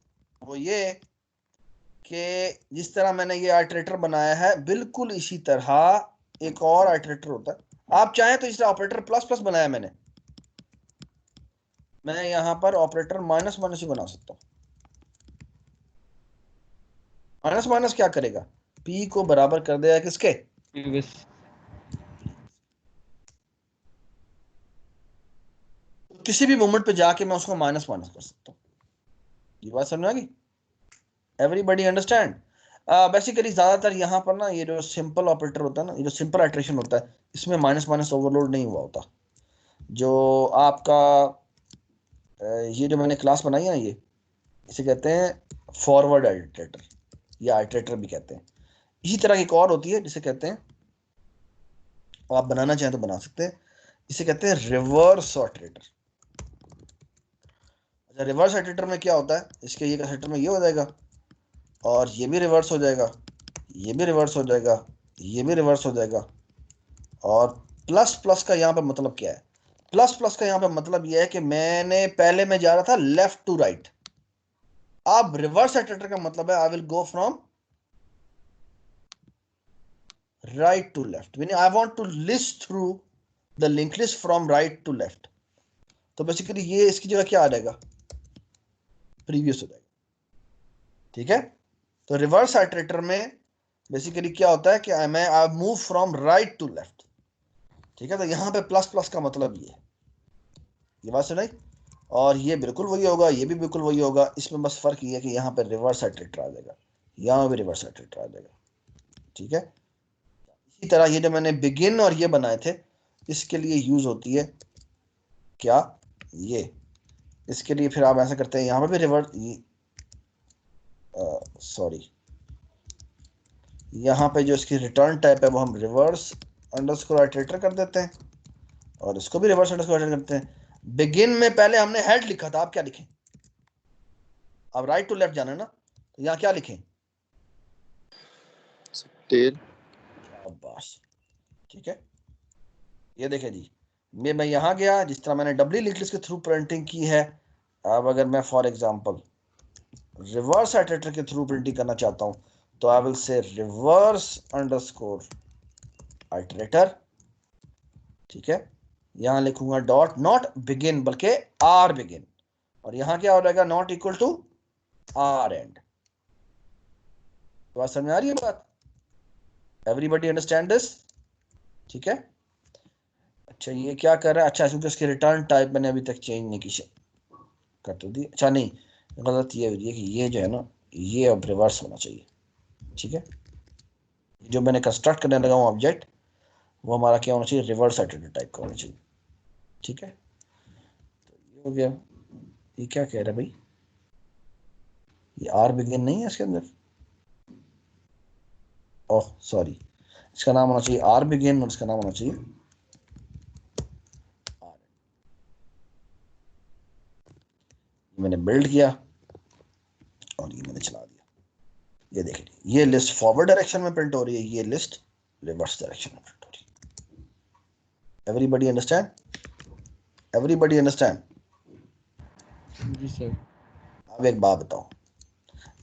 वो ये कि जिस तरह मैंने ये आइटरेटर बनाया है बिल्कुल इसी तरह एक और आइटरेटर होता है। आप चाहें तो इसका ऑपरेटर प्लस प्लस बनाया मैंने, मैं यहां पर ऑपरेटर माइनस माइनस ही बना सकता हूं। माइनस माइनस क्या करेगा? पी को बराबर कर देगा किसके? प्रीवियस। किसी भी मोमेंट पे जाके मैं उसको माइनस माइनस कर सकता हूँ। ये बात समझ आ गई? Everybody understand? बेसिकली ज्यादातर यहाँ पर ना ये जो सिंपल ऑपरेटर होता है ना, ये जो सिंपल आइटरेशन होता है, इसमें माइनस माइनस ओवरलोड नहीं हुआ होता। जो आपका ये जो मैंने क्लास बनाई है ना, ये इसे कहते हैं फॉरवर्ड आइटरेटर या आइटरेटर भी कहते हैं। इसी तरह की एक और होती है जिसे कहते हैं, आप बनाना चाहें तो बना सकते हैं, इसे कहते हैं रिवर्स आइटरेटर। अच्छा, रिवर्स आइटरेटर में क्या होता है? इसके ये आइटरेटर में ये हो जाएगा और ये भी रिवर्स हो जाएगा, ये भी रिवर्स हो जाएगा, ये भी रिवर्स हो जाएगा। और प्लस प्लस का यहाँ पे मतलब क्या है? प्लस प्लस का यहाँ पे मतलब यह है कि मैंने पहले मैं जा रहा था लेफ्ट टू राइट, अब रिवर्स आइटरेटर का मतलब है I will go from right to left, meaning I want to list through the link list from right to left. तो बेसिकली ये इसकी जगह क्या आ जाएगा? प्रीवियस हो जाएगा। ठीक है, तो रिवर्स आइटरेटर में बेसिकली क्या होता है कि I move from right to left. ठीक है, तो यहाँ पे प्लस प्लस का मतलब ये बात सुनाई। और ये बिल्कुल वही होगा, ये भी बिल्कुल वही होगा, इसमें बस फर्क ये है कि यहाँ पे रिवर्स आइटरेटर आ जाएगा, यहाँ भी रिवर्स आइटरेटर आ जाएगा। ठीक है, इसी तरह ये जो मैंने बिगिन और ये बनाए थे इसके लिए यूज होती है क्या? ये इसके लिए फिर आप ऐसा करते हैं, यहाँ पे भी रिवर्स, सॉरी, यहाँ पे जो इसकी रिटर्न टाइप है वो हम रिवर्स अंडरस्कोर आइटरेटर कर देते हैं और इसको भी रिवर्स अंडरस्कोर आइटरेटर करते हैं। बिगिन में पहले हमने हेड लिखा था, आप क्या लिखें? अब राइट टू लेफ्ट जाना है ना, तो यहाँ क्या लिखें? टेल। बस ठीक है, ये देखें जी, मैं यहाँ गया, जिस तरह मैंने डब्ल्यू लिंक लिस्ट के थ्रू प्रिंटिंग की है। अब अगर मैं फॉर एग्जांपल रिवर्स आइटरेटर के थ्रू प्रिंटिंग करना चाहता हूँ तो I will say reverse underscore iterator. ठीक है, यहाँ लिखूंगा डॉट, नॉट बिगिन बल्कि आर बिगिन, और यहाँ क्या हो जाएगा? Not equal to R end. बात समझ आ रही है बात? Everybody understand this? ठीक है, अच्छा ये क्या कर रहा है? अच्छा, क्योंकि उसकी रिटर्न टाइप मैंने अभी तक चेंज नहीं की, कर तो दी। अच्छा नहीं, गलत ये हो रही है कि ये जो है ना, ये अब रिवर्स होना चाहिए। ठीक है, जो मैंने कंस्ट्रक्ट करने लगा हूँ ऑब्जेक्ट, वो हमारा क्या होना चाहिए? रिवर्स आइटरेटर टाइप का होना चाहिए। ठीक है, तो ये हो गया। ये क्या कह रहा है भाई? ये आर बिगिन नहीं है इसके अंदर, ओह सॉरी, इसका नाम होना चाहिए आर बिगिन और इसका नाम होना चाहिए आर। मैंने बिल्ड किया और ये मैंने चला दिया। ये देखिए, ये लिस्ट फॉरवर्ड डायरेक्शन में प्रिंट हो रही है, ये लिस्ट रिवर्स डायरेक्शन में प्रिंट हो रही है। Everybody understand? Everybody understand? जी सर। अब एक बात बताओ,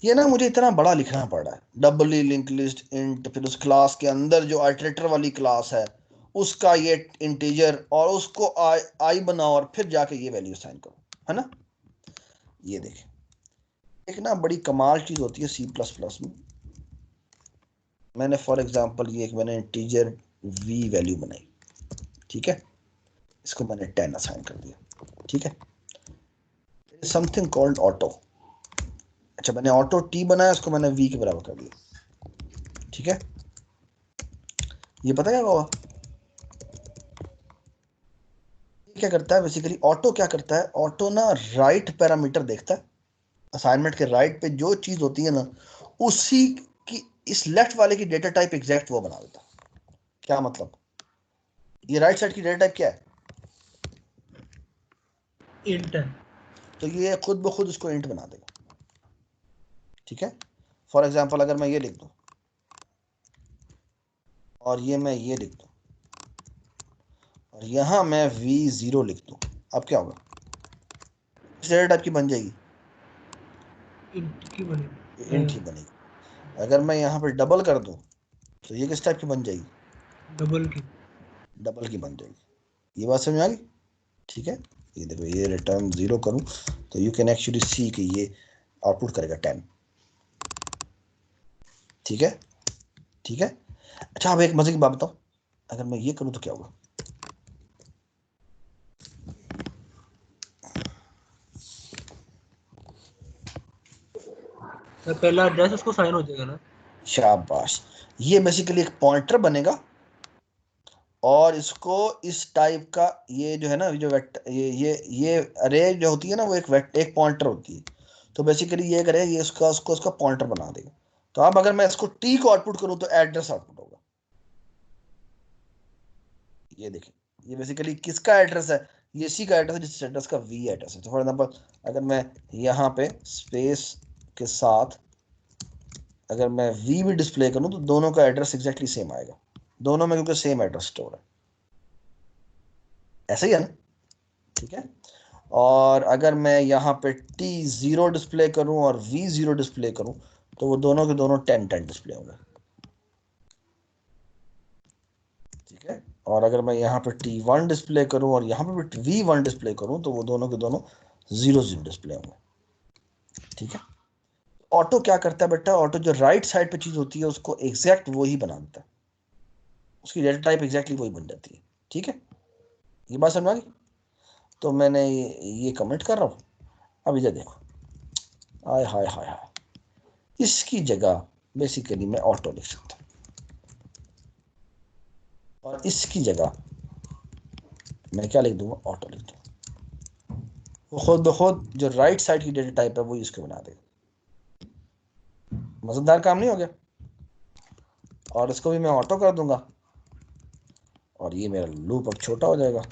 ये ना मुझे इतना बड़ा लिखना पड़ रहा है, डबली लिंक लिस्ट इंट, फिर उस क्लास के अंदर जो आइटरेटर वाली क्लास है उसका ये इंटीजर, और उसको आई बनाओ और फिर जाके ये वैल्यू असाइन करो, है ना? ये देखें, एक ना बड़ी कमाल चीज होती है सी प्लस प्लस में। मैंने फॉर एग्जांपल ये एक मैंने इंटीजर वी वैल्यू बनाई, ठीक है, इसको मैंने 10 असाइन कर दिया, ठीक है, समथिंग कॉल्ड ऑटो। अच्छा, मैंने ऑटो टी बनाया, उसको मैंने वी के बराबर कर दिया, ठीक है। ये पता क्या होगा, क्या करता है बेसिकली ऑटो, क्या करता है ऑटो ना, राइट पैरामीटर देखता है, असाइनमेंट के राइट पे जो चीज होती है ना उसी की, इस लेफ्ट वाले की डेटा टाइप एग्जैक्ट वो बना देता है। क्या मतलब, ये राइट साइड की डेटा टाइप क्या है? इंट है। तो ये खुद ब खुद इसको इंट बना देगा, ठीक है। फॉर एग्जांपल अगर मैं ये लिख दूं और ये मैं ये लिख दूं और यहां मैं v0 लिख दूं, अब क्या होगा, इस डेटा टाइप की बन जाएगी, इंट की बनेगी। इंट ही बनेगी। अगर मैं यहाँ पर डबल कर दूं तो ये किस टाइप की बन जाएगी, डबल की। डबल की बन जाएगी। ये बात समझ आ गई? ठीक है, ये देखो, ये रिटर्न 0 करूं तो यू कैन एक्चुअली सी कि ये आउटपुट करेगा 10, ठीक है, ठीक है। अच्छा, अब एक मजे की बात बताओ, अगर मैं ये करूं तो क्या होगा, तो पहला एड्रेस उसको साइन हो जाएगा ना। शाबाश, ये बेसिकली एक पॉइंटर बनेगा और इसको इस टाइप का, ये जो है ना, जो ये अरे जो होती है ना वो एक पॉइंटर होती है, तो बेसिकली ये करेगा, ये उसका पॉइंटर बना देगा। तो अब अगर मैं इसको टी को आउटपुट करूं तो एड्रेस आउटपुट होगा। ये देखिए, ये बेसिकली किसका एड्रेस है, ये सी का एड्रेस है, जिस एड्रेस का वी एड्रेस है। तो फॉर एग्जांपल अगर मैं यहाँ पे स्पेस के साथ अगर मैं वी भी डिस्प्ले करूं तो दोनों का एड्रेस एग्जैक्टली सेम आएगा, दोनों में क्योंकि सेम एड्रेस स्टोर है, ऐसा ही है ना, ठीक है। और अगर मैं यहाँ पे T0 डिस्प्ले करूं और V0 डिस्प्ले करूं तो वो दोनों के दोनों 10-10 डिस्प्ले होंगे, ठीक है। और अगर मैं यहाँ पे T1 डिस्प्ले करूं और यहाँ पे भी V1 डिस्प्ले करूं तो वो दोनों के दोनों 0-0 डिस्प्ले होंगे, ठीक है। ऑटो क्या करता है बेटा, ऑटो जो राइट साइड पे चीज होती है उसको एग्जैक्ट वो ही बना देता है, उसकी डेटा टाइप एग्जैक्टली वही बन जाती है, ठीक है। ये बात समझ आ गई? तो मैंने ये कमेंट कर रहा हूँ, अब इधर देखो, हाय हाय हाय हाय, इसकी जगह बेसिकली मैं ऑटो लिख सकता हूँ और इसकी जगह मैं क्या लिख दूंगा, ऑटो लिख दूंगा। वो खुद ब खुद जो राइट साइड की डेटा टाइप है वो इसको बना देगा। मजेदार काम नहीं हो गया? और इसको भी मैं ऑटो कर दूंगा और ये मेरा लूप अब छोटा हो जाएगा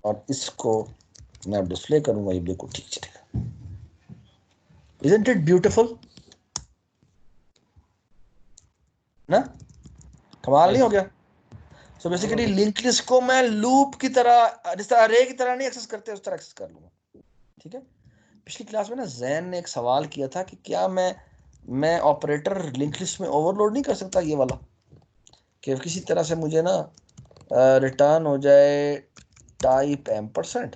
और इसको मैं अब डिस्प्ले करूंगा, ये बिल्कुल ठीक चलेगा। Isn't it beautiful? ना, कमाल नहीं हो गया? सो बेसिकली लिंक लिस्ट को मैं लूप की तरह, जिस तरह अरे की तरह नहीं एक्सेस करते उस तरह एक्सेस कर लूंगा, ठीक है। पिछली क्लास में ना जैन ने एक सवाल किया था कि क्या मैं ऑपरेटर लिंक लिस्ट में ओवरलोड नहीं कर सकता, ये वाला, कि किसी तरह से मुझे ना रिटर्न हो जाए टाइप एम्परसेंट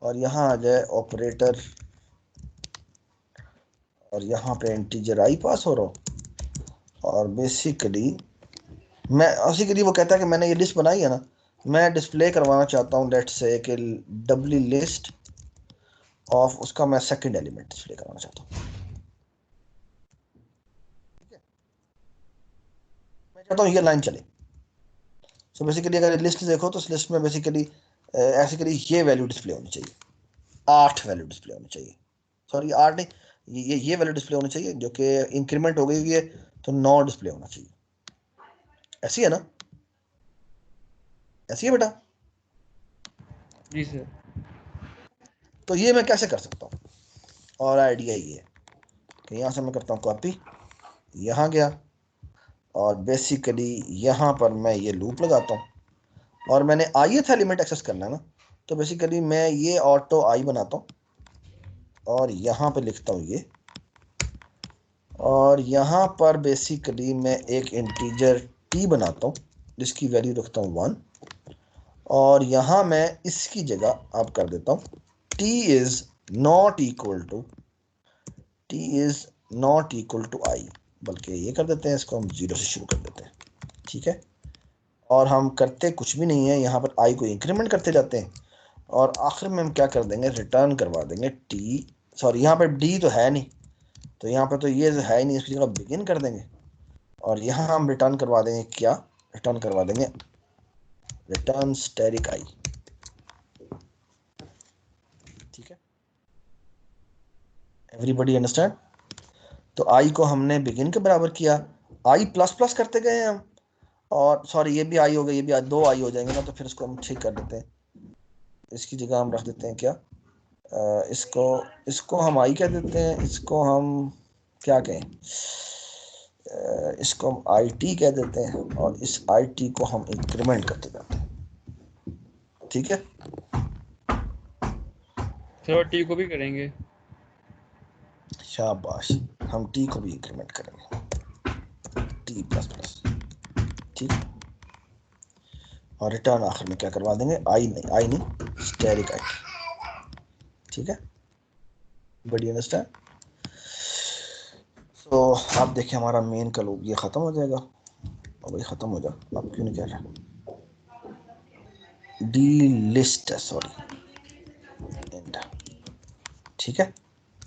और यहाँ आ जाए ऑपरेटर और यहाँ पे इंटीजर आई पास हो रहा हो और बेसिकली वो कहता है कि मैंने ये लिस्ट बनाई है ना, मैं डिस्प्ले करवाना चाहता हूँ लेट्स से कि डबली लिस्ट ऑफ उसका मैं सेकंड एलिमेंट डिस्प्ले करवाना चाहता हूँ, ठीक है। मैं चाहता हूँ ये लाइन चले। सो बेसिकली अगर लिस्ट देखो तो इस लिस्ट में बेसिकली ऐसे करी ये वैल्यू डिस्प्ले होनी चाहिए, 8 वैल्यू डिस्प्ले होनी चाहिए, सॉरी 8 नहीं, ये वैल्यू डिस्प्ले होनी चाहिए जो कि इंक्रीमेंट हो गई हुई है, तो 9 डिस्प्ले होना चाहिए। ऐसी है ना, ऐसी है बेटा? जी सर। तो ये मैं कैसे कर सकता हूँ, और आइडिया ये है कि यहाँ से मैं करता हूँ कॉपी, यहाँ गया और बेसिकली यहाँ पर मैं ये लूप लगाता हूँ और मैंने ith एलिमेंट एक्सेस करना है ना, तो बेसिकली मैं ये ऑटो आई बनाता हूँ और यहाँ पे लिखता हूँ ये, और यहाँ पर बेसिकली मैं एक इंटीजर t बनाता हूँ जिसकी वैल्यू रखता हूँ 1, और यहाँ मैं इसकी जगह अब कर देता हूँ t is not equal to i, बल्कि ये कर देते हैं, इसको हम 0 से शुरू कर देते हैं, ठीक है। और हम करते कुछ भी नहीं है, यहाँ पर i को इंक्रीमेंट करते जाते हैं और आखिर में हम क्या कर देंगे, रिटर्न करवा देंगे t, सॉरी यहाँ पर d तो है नहीं, तो यहाँ पर तो ये है ही नहीं, इसकी जगह बिगिन कर देंगे और यहाँ हम रिटर्न करवा देंगे क्या, रिटर्न करवा देंगे रिटर्न स्टैटिक i, ठीक है। Everybody understand? तो i को हमने बिगिन के बराबर किया, i प्लस प्लस करते गए हम, और सॉरी ये भी i हो गया, ये भी 2 i हो जाएंगे ना, तो फिर इसको हम ठीक कर देते हैं, इसकी जगह हम रख देते हैं क्या, इसको हम i कह देते हैं, इसको हम क्या कहें, इसको हम IT कह देते हैं और इस IT को हम इंक्रीमेंट करते जाते हैं, ठीक है। सर टी को भी करेंगे, शाबाश, हम t को भी इंक्रीमेंट करेंगे, t प्लस प्लस, ठीक। और रिटर्न आखिर में क्या करवा देंगे, आई नहीं स्टैटिक i, ठीक है। बड़ी अंडरस्टैंड? तो आप देखिए हमारा मेन का लूप ये ख़त्म हो जाएगा, और भाई ख़त्म हो जाए, आप क्यों नहीं कह रहे, डी लिस्ट है, सॉरी, ठीक है।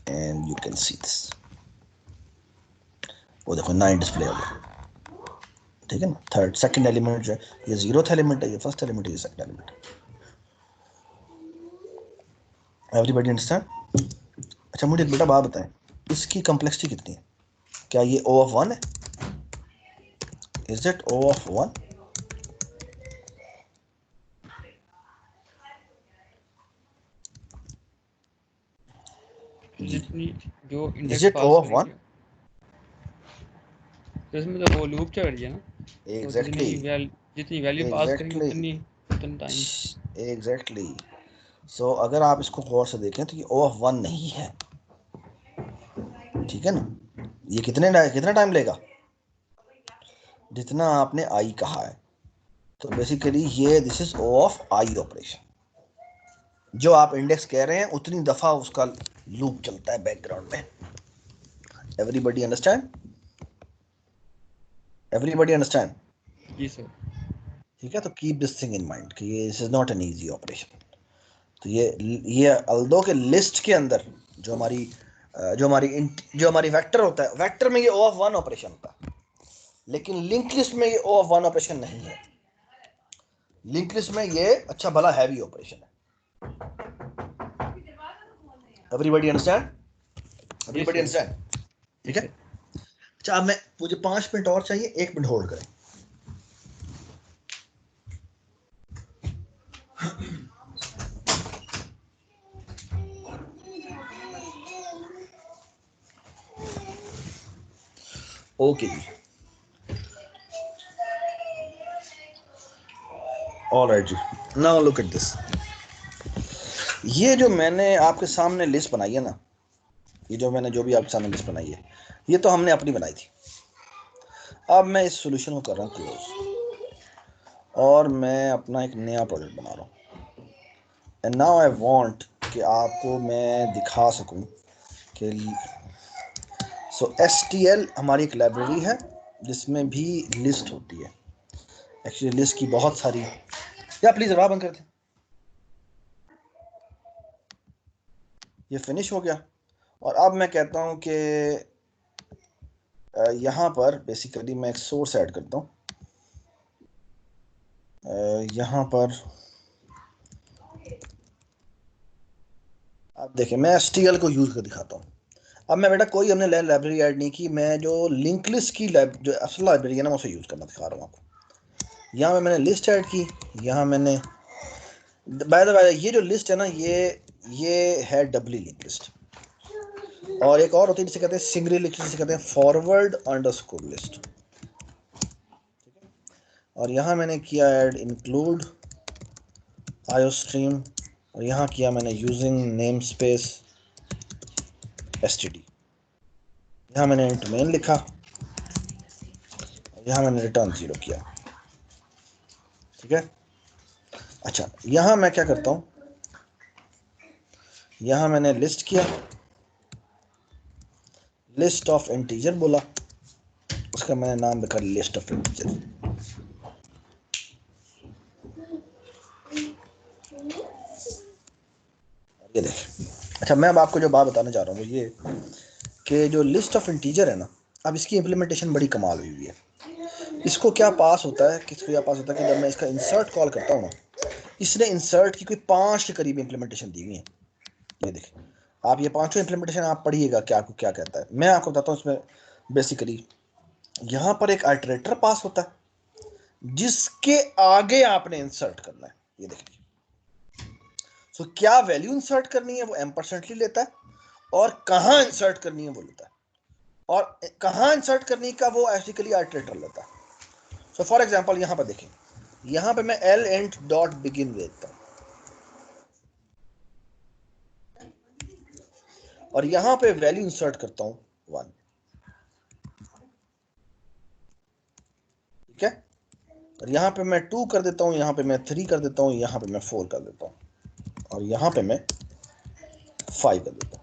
And you can see this, वो देखो 9 डिस्प्ले हो गया, ठीक है ना। सेकंड एलिमेंट जो है ये 0th एलिमेंट है, ये फर्स्ट एलिमेंट है, ये सेकंड एलिमेंट है। Everybody understand? अच्छा मुझे एक बेटा बात बताएं, इसकी कॉम्प्लेक्सिटी कितनी है, क्या ये O of 1 है, इज इट O of 1? जितनी जो is index it O pass of 1? करेंगे तो इसमें तो वो लूप चल रही है ना, तो एग्जैक्टली, जितनी वैल्यू पास करेंगे उतनी टाइम। एग्जैक्टली। सो अगर आप इसको गौर से देखें तो ये O of 1 नहीं है, ठीक है ना। ये कितना टाइम लेगा, जितना आपने i कहा है, तो बेसिकली ये this is O of i operation, जो आप इंडेक्स कह रहे हैं उतनी दफा उसका लूप चलता है बैकग्राउंड में। Everybody understand? Everybody understand? जी सर। ठीक है, तो keep this thing in mind कि ये this is not an easy operation. तो ये अल्दो के लिस्ट के अंदर जो हमारी वेक्टर होता है, वेक्टर में ये O of 1 ऑपरेशन होता है, लेकिन लिंक लिस्ट में ये O of 1 ऑपरेशन नहीं है। लिंक लिस्ट में ये अच्छा भला हैवी ऑपरेशन है। Everybody understand? Everybody understand? ठीक है। अच्छा अब मुझे 5 मिनट और चाहिए, 1 मिनट होल्ड करें। ओके जी, ऑलराइट जी, नाउ लुक एट दिस। ये जो मैंने आपके सामने लिस्ट बनाई है ना, ये जो भी आपके सामने लिस्ट बनाई है, ये तो हमने अपनी बनाई थी। अब मैं इस सॉल्यूशन को कर रहा हूँ क्लोज, और मैं अपना एक नया प्रोजेक्ट बना रहा हूँ। एंड नाउ आई वांट कि आपको मैं दिखा सकूं कि STL हमारी एक लाइब्रेरी है जिसमें भी लिस्ट होती है। एक्चुअली लिस्ट की बहुत सारी, या प्लीज जवाब बंद कर दें। ये फिनिश हो गया, और अब मैं कहता हूं कि यहाँ पर बेसिकली मैं एक सोर्स ऐड करता हूँ। यहाँ पर आप देखें, मैं STL को यूज कर दिखाता हूँ। अब मैं बेटा कोई हमने लाइब्रेरी ऐड नहीं की, मैं जो लिंक लिस्ट की जो असल लाइब्रेरी है ना, उसे यूज करना दिखा रहा हूँ आपको। यहाँ मैंने लिस्ट ऐड की, यहाँ मैंने बाय द वे ये जो लिस्ट है ना, ये है डबली लिंक लिस्ट, और एक और होती है जिसे कहते हैं सिंगल लिंक लिस्ट, जिसे कहते हैं फॉरवर्ड अंडरस्कोर लिस्ट। और यहाँ मैंने किया ऐड इंक्लूड आयोस्ट्रीम, और यहाँ किया मैंने यूजिंग नेम स्पेस std। यहाँ मैंने इंट मेन लिखा, और यहाँ मैंने रिटर्न 0 किया। ठीक है, अच्छा यहाँ मैं क्या करता हूँ, यहाँ मैंने लिस्ट किया, लिस्ट ऑफ इंटीजर बोला, उसका मैंने नाम रखा लिस्ट ऑफ इंटीजर। ये देखें, अच्छा मैं अब आपको जो बात बताना चाह रहा हूँ वो ये कि जो लिस्ट ऑफ इंटीजर है ना, अब इसकी इम्प्लीमेंटेशन बड़ी कमाल हुई हुई है। इसको क्या पास होता है, किसको क्या पास होता है कि जब मैं इसका इंसर्ट कॉल करता हूँ ना, इसने इंसर्ट की कोई 5 के करीब इम्प्लीमेंटेशन दी हुई है। ये देखें, आप ये 5 इम्प्लीमेंटेशन आप पढ़िएगा क्या आपको क्या कहता है। मैं आपको बताता हूँ इसमें बेसिकली यहाँ पर एक आइटरेटर पास होता है जिसके आगे आपने इंसर्ट करना है। ये देखिए, सो क्या वैल्यू इंसर्ट करनी है वो एम्परसेंटली लेता है, और कहाँ इंसर्ट करनी है वो लेता है, और कहाँ इंसर्ट करनी का वो बेसिकली आइटरेटर लेता है। सो फॉर एग्जांपल यहाँ पर देखें, यहाँ पे मैं lint डॉट बिगिन देता हूँ, और यहाँ पे वैल्यू इंसर्ट करता हूँ 1। ठीक है, और यहाँ पे मैं 2 कर देता हूँ, यहाँ पे मैं 3 कर देता हूँ, यहाँ पे मैं 4 कर देता हूँ, और यहाँ पे मैं 5 कर देता हूँ।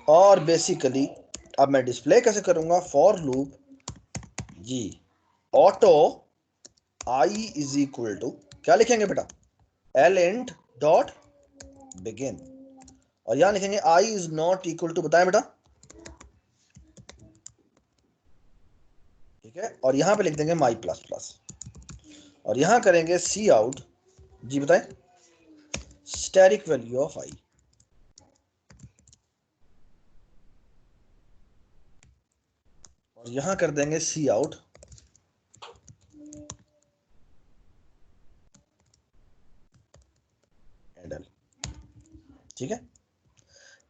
और बेसिकली अब मैं डिस्प्ले कैसे करूँगा, फॉर लूप जी auto I is equal to क्या लिखेंगे बेटा, lint डॉट बिगिन, और यहां लिखेंगे I is not equal to, बताएं बेटा। ठीक है, और यहां पे लिख देंगे माई प्लस प्लस, और यहां करेंगे सी आउट जी, बताएं स्टैटिक वैल्यू ऑफ आई, और यहां कर देंगे सी आउट एडल। ठीक है,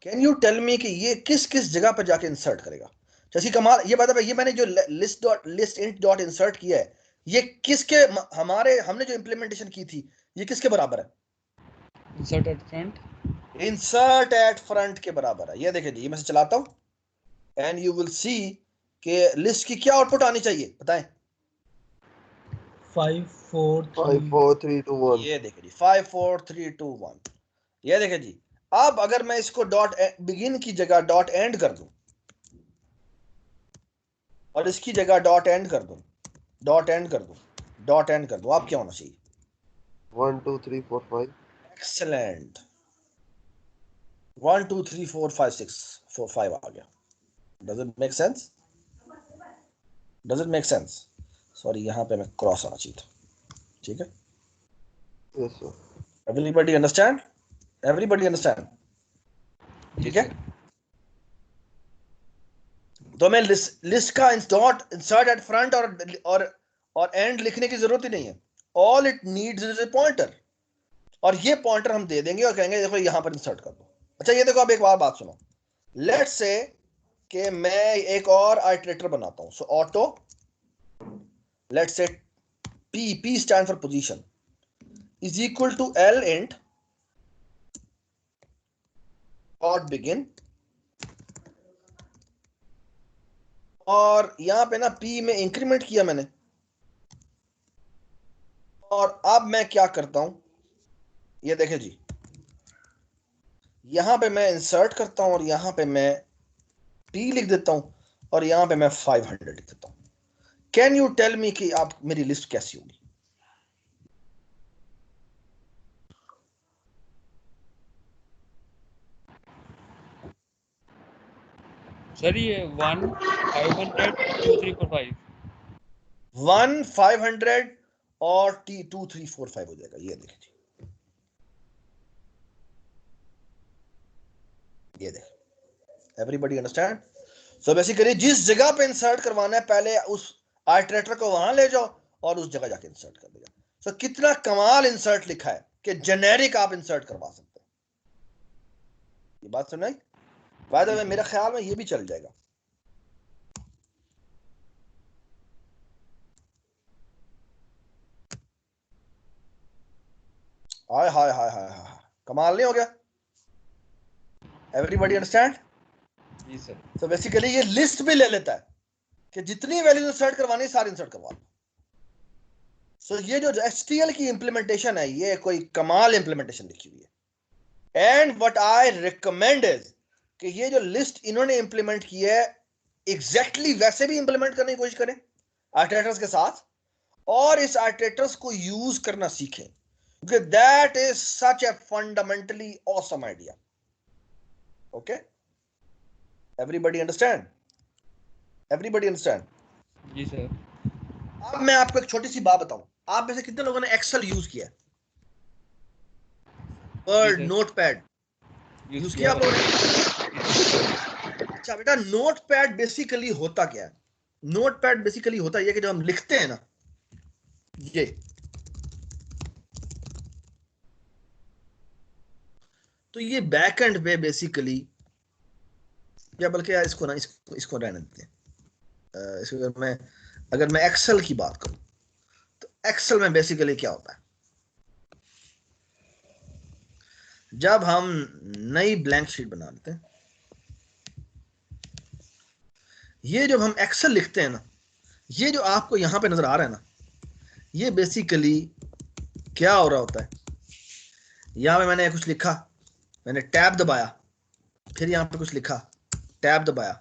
कैन यू टेल मी कि ये किस किस जगह पर जाके इंसर्ट करेगा। जैसी कमाल ये बता, ये मैंने जो लिस्ट इंट डॉट इंसर्ट किया है, ये किसके, हमने जो इंप्लीमेंटेशन की थी ये किसके बराबर है, insert at front, insert at front के बराबर है। ये देखिए जी, मैं से चलाता हूं एंड यू विल सी कि लिस्ट की क्या आउटपुट आनी चाहिए, बताएं। 5 4 5 3 4 3 2 1। ये देखिए जी 5 4 3 2 1। ये देखिए जी, अब अगर मैं इसको डॉट बिगिन की जगह डॉट एंड कर दूं, और इसकी जगह डॉट एंड कर दूं, डॉट एंड कर दूं, डॉट एंड कर दूं, आप क्या होना चाहिए, 1 2 3 4 5। एक्सेलेंट, 1 2 3 4 5 6 4 5 आ गया। Does it make sense, does it make sense. Sorry यहाँ पे मैं क्रॉस आना चाहिए था। ठीक है, yes sir. Everybody understand, everybody understand. ठीक है, तो मैं लिस्ट का डॉट इंसर्ट एट फ्रंट और एंड लिखने की जरूरत ही नहीं है, all it needs is a pointer, और ये पॉइंटर हम दे देंगे और कहेंगे देखो यहां पर इंसर्ट कर दो। अच्छा ये देखो, अब एक बार बात सुनो, लेट्स से कि मैं एक और आइटरेटर बनाता हूं, so auto let's say P stand for position is equal to L int dot begin, और यहां पे ना पी में इंक्रीमेंट किया मैंने, और अब मैं क्या करता हूं, ये देखें जी, यहां पे मैं इंसर्ट करता हूं और यहां पे मैं p लिख देता हूं, और यहां पे मैं 500 लिख देता हूं। कैन यू टेल मी कि आप मेरी लिस्ट कैसी होगी। सर ये 1 500 2 3 4 5 1 500 और टी 2 3 4 5 हो जाएगा। ये देखिए, ये देखिए, एवरीबॉडी अंडरस्टैंड। सो बेसिकली जिस जगह पे इंसर्ट करवाना है पहले उस आइटरेटर को वहां ले जाओ और उस जगह जाके इंसर्ट कर देगा। सो कितना कमाल इंसर्ट लिखा है कि जेनेरिक आप इंसर्ट करवा सकते हैं। ये बात सुनाई, बाय द वे मेरा ख्याल में ये भी चल जाएगा। हाय हाय हाय हाय हाय, कमाल नहीं हो गया? Everybody understand? जी सर। तो बेसिकली ये लिस्ट भी ले लेता है कि जितनी वैल्यूज इंसर्ट करवानी सारी इंसर्ट करवा लो। सो ये जो HTL की इंप्लीमेंटेशन है ये कोई कमाल इंप्लीमेंटेशन लिखी हुई है। And what I recommend is कि ये जो लिस्ट इन्होंने इंप्लीमेंट की है एग्जैक्टली वैसे भी इंप्लीमेंट करने की कोशिश करें आर्टिटेटर्स के साथ, और इस आर्टिटेटर्स को यूज करना सीखें, क्योंकि that is such a fundamentally awesome idea. Okay, everybody understand? Everybody understand? जी सर। अब मैं आपको एक छोटी सी बात बताऊं, आप में से कितने लोगों ने एक्सेल यूज किया है? वर्ड, नोटपैड यूज किया आप लोगों ने? अच्छा बेटा, नोटपैड बेसिकली होता क्या है? नोटपैड बेसिकली होता है कि जब हम लिखते हैं ना, ये तो ये बैक एंड पे बेसिकली, या बल्कि यार इसको ना इसको रहने देते हैं। इसको अगर मैं एक्सेल की बात करूं तो एक्सेल में बेसिकली क्या होता है, जब हम नई ब्लैंक शीट बना लेते हैं, ये जब हम एक्सेल लिखते हैं ना, ये जो आपको यहां पे नजर आ रहा है ना, ये बेसिकली क्या हो रहा होता है, यहां पे मैंने कुछ लिखा, मैंने टैब दबाया, फिर यहां पे कुछ लिखा, टैब दबाया,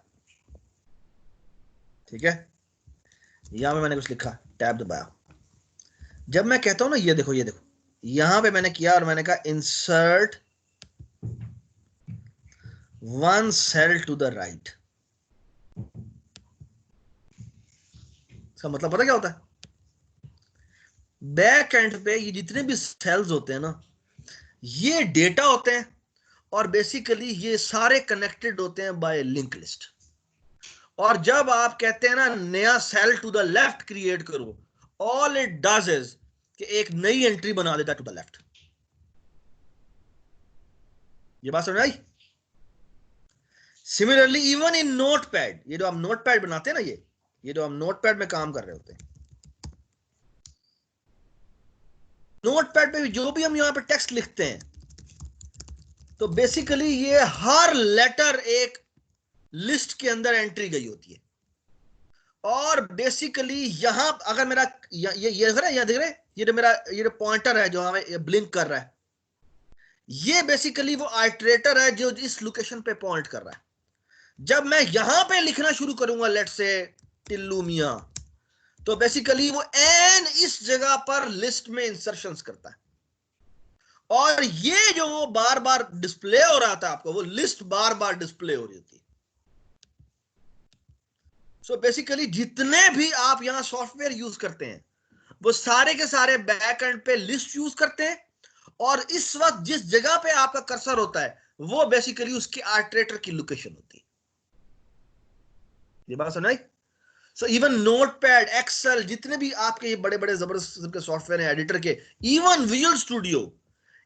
ठीक है, यहां पे मैंने कुछ लिखा, टैब दबाया। जब मैं कहता हूं ना ये देखो यहां पे मैंने किया और मैंने कहा insert one cell to the right, इसका मतलब पता क्या होता है? बैक एंड पे ये जितने भी सेल्स होते हैं ना, ये डेटा होते हैं और बेसिकली ये सारे कनेक्टेड होते हैं बाय लिंक लिस्ट। और जब आप कहते हैं ना नया cell to the left create करो, ऑल इट डज इज कि एक नई एंट्री बना देता है टू द लेफ्ट। ये बात समझ आई? सिमिलरली इवन इन नोटपैड, ये जो हम नोटपैड बनाते हैं ना, ये जो हम नोटपैड में काम कर रहे होते हैं, नोटपैड पे जो भी हम यहां पे टेक्स्ट लिखते हैं, तो बेसिकली ये हर लेटर एक लिस्ट के अंदर एंट्री गई होती है। और बेसिकली यहां अगर मेरा ये देख रहे हैं, ये जो मेरा ये जो पॉइंटर है जो हमें ब्लिंक कर रहा है, ये बेसिकली वो आइटरेटर है जो इस लोकेशन पे पॉइंट कर रहा है। जब मैं यहां पे लिखना शुरू करूंगा, लेट से टिल्लू मियां, तो बेसिकली वो एन इस जगह पर लिस्ट में इंसर्शंस करता है, और ये जो वो बार बार डिस्प्ले हो रहा था आपको, वो लिस्ट बार बार डिस्प्ले हो रही होती है। सो बेसिकली जितने भी आप यहां सॉफ्टवेयर यूज करते हैं, वो सारे के सारे बैक एंड पे लिस्ट यूज करते हैं, और इस वक्त जिस जगह पे आपका कर्सर होता है वो बेसिकली उसकी आर्टरेटर की लोकेशन होती है। ये बात सुनाई? सो इवन नोटपैड, एक्सेल, जितने भी आपके ये बड़े बड़े जबरदस्त सॉफ्टवेयर हैं एडिटर के, इवन विजुअल स्टूडियो,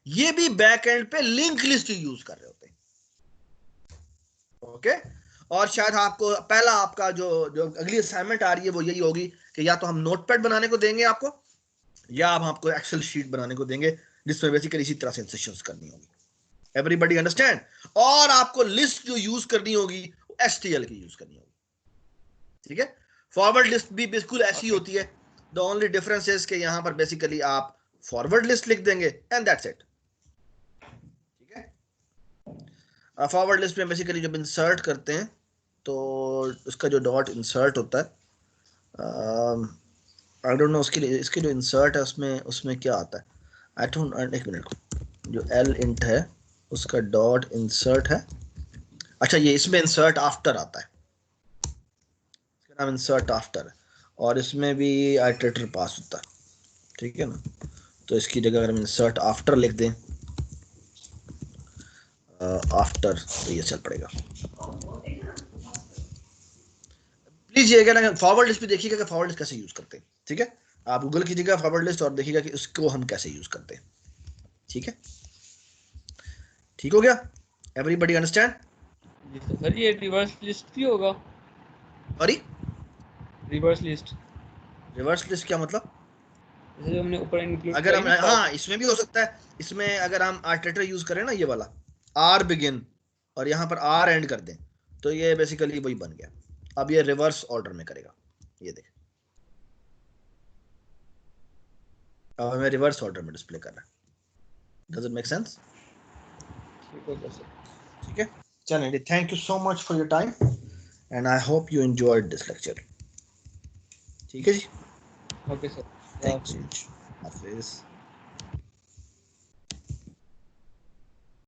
ये भी बैक एंड पे लिंक लिस्ट यूज कर रहे होते हैं। ओके, और शायद आपको पहला आपका जो अगली असाइनमेंट आ रही है वो यही होगी कि या तो हम नोटपैड बनाने को देंगे आपको, या हम आपको एक्सेल शीट बनाने को देंगे जिसमें बेसिकली इसी तरह से इंसर्शंस करनी होगी। Everybody understand? और आपको लिस्ट जो यूज करनी होगी वो STL की यूज करनी होगी, ठीक है? फॉरवर्ड लिस्ट भी बिल्कुल ऐसी होती है, द ओनली डिफरेंस इज कि यहां पर बेसिकली आप फॉरवर्ड लिस्ट लिख देंगे एंड दैट्स इट, ठीक है? फॉरवर्ड लिस्ट में बेसिकली जब इंसर्ट करते हैं तो उसका जो डॉट इंसर्ट होता है, आई डोंट नो इसके जो इंसर्ट है उसमें क्या आता है, आई डोंट, एक मिनट, जो L इंट है उसका डॉट इंसर्ट है, अच्छा ये इसमें इंसर्ट आफ्टर आता है, इसका नाम इंसर्ट आफ्टर है, और इसमें भी आइटरेटर पास होता है, ठीक है ना? तो इसकी जगह अगर हम इंसर्ट आफ्टर लिख दें, आफ्टर, तो ये चल पड़ेगा। प्लीज ये कहना फॉरवर्ड लिस्ट भी देखिएगा कि फॉरवर्ड लिस्ट कैसे यूज करते हैं, ठीक है? आप गूगल कीजिएगा फॉरवर्ड लिस्ट और देखिएगा कि उसको हम कैसे यूज करते हैं, ठीक है? ठीक हो गया? Everybody understand? सर ये रिवर्स लिस्ट भी होगा? Sorry, reverse list? Reverse list क्या मतलब? जैसे जो हमने ऊपर इंक्लूड अगर हम हाँ इसमें भी हो सकता है, इसमें अगर हम आर्टिटर यूज करें ना ये वाला आर बिगिन और यहाँ पर आर एंड कर दें तो ये बेसिकली वही बन गया। अब ये रिवर्स ऑर्डर में करेगा, ये देख अब हमें रिवर्स ऑर्डर में डिस्प्ले करना है। Does it make sense? ठीक है चलें, thank you so much for your time and I hope you enjoyed this lecture. ठीक है जी, okay sir, thank you. Hafiz.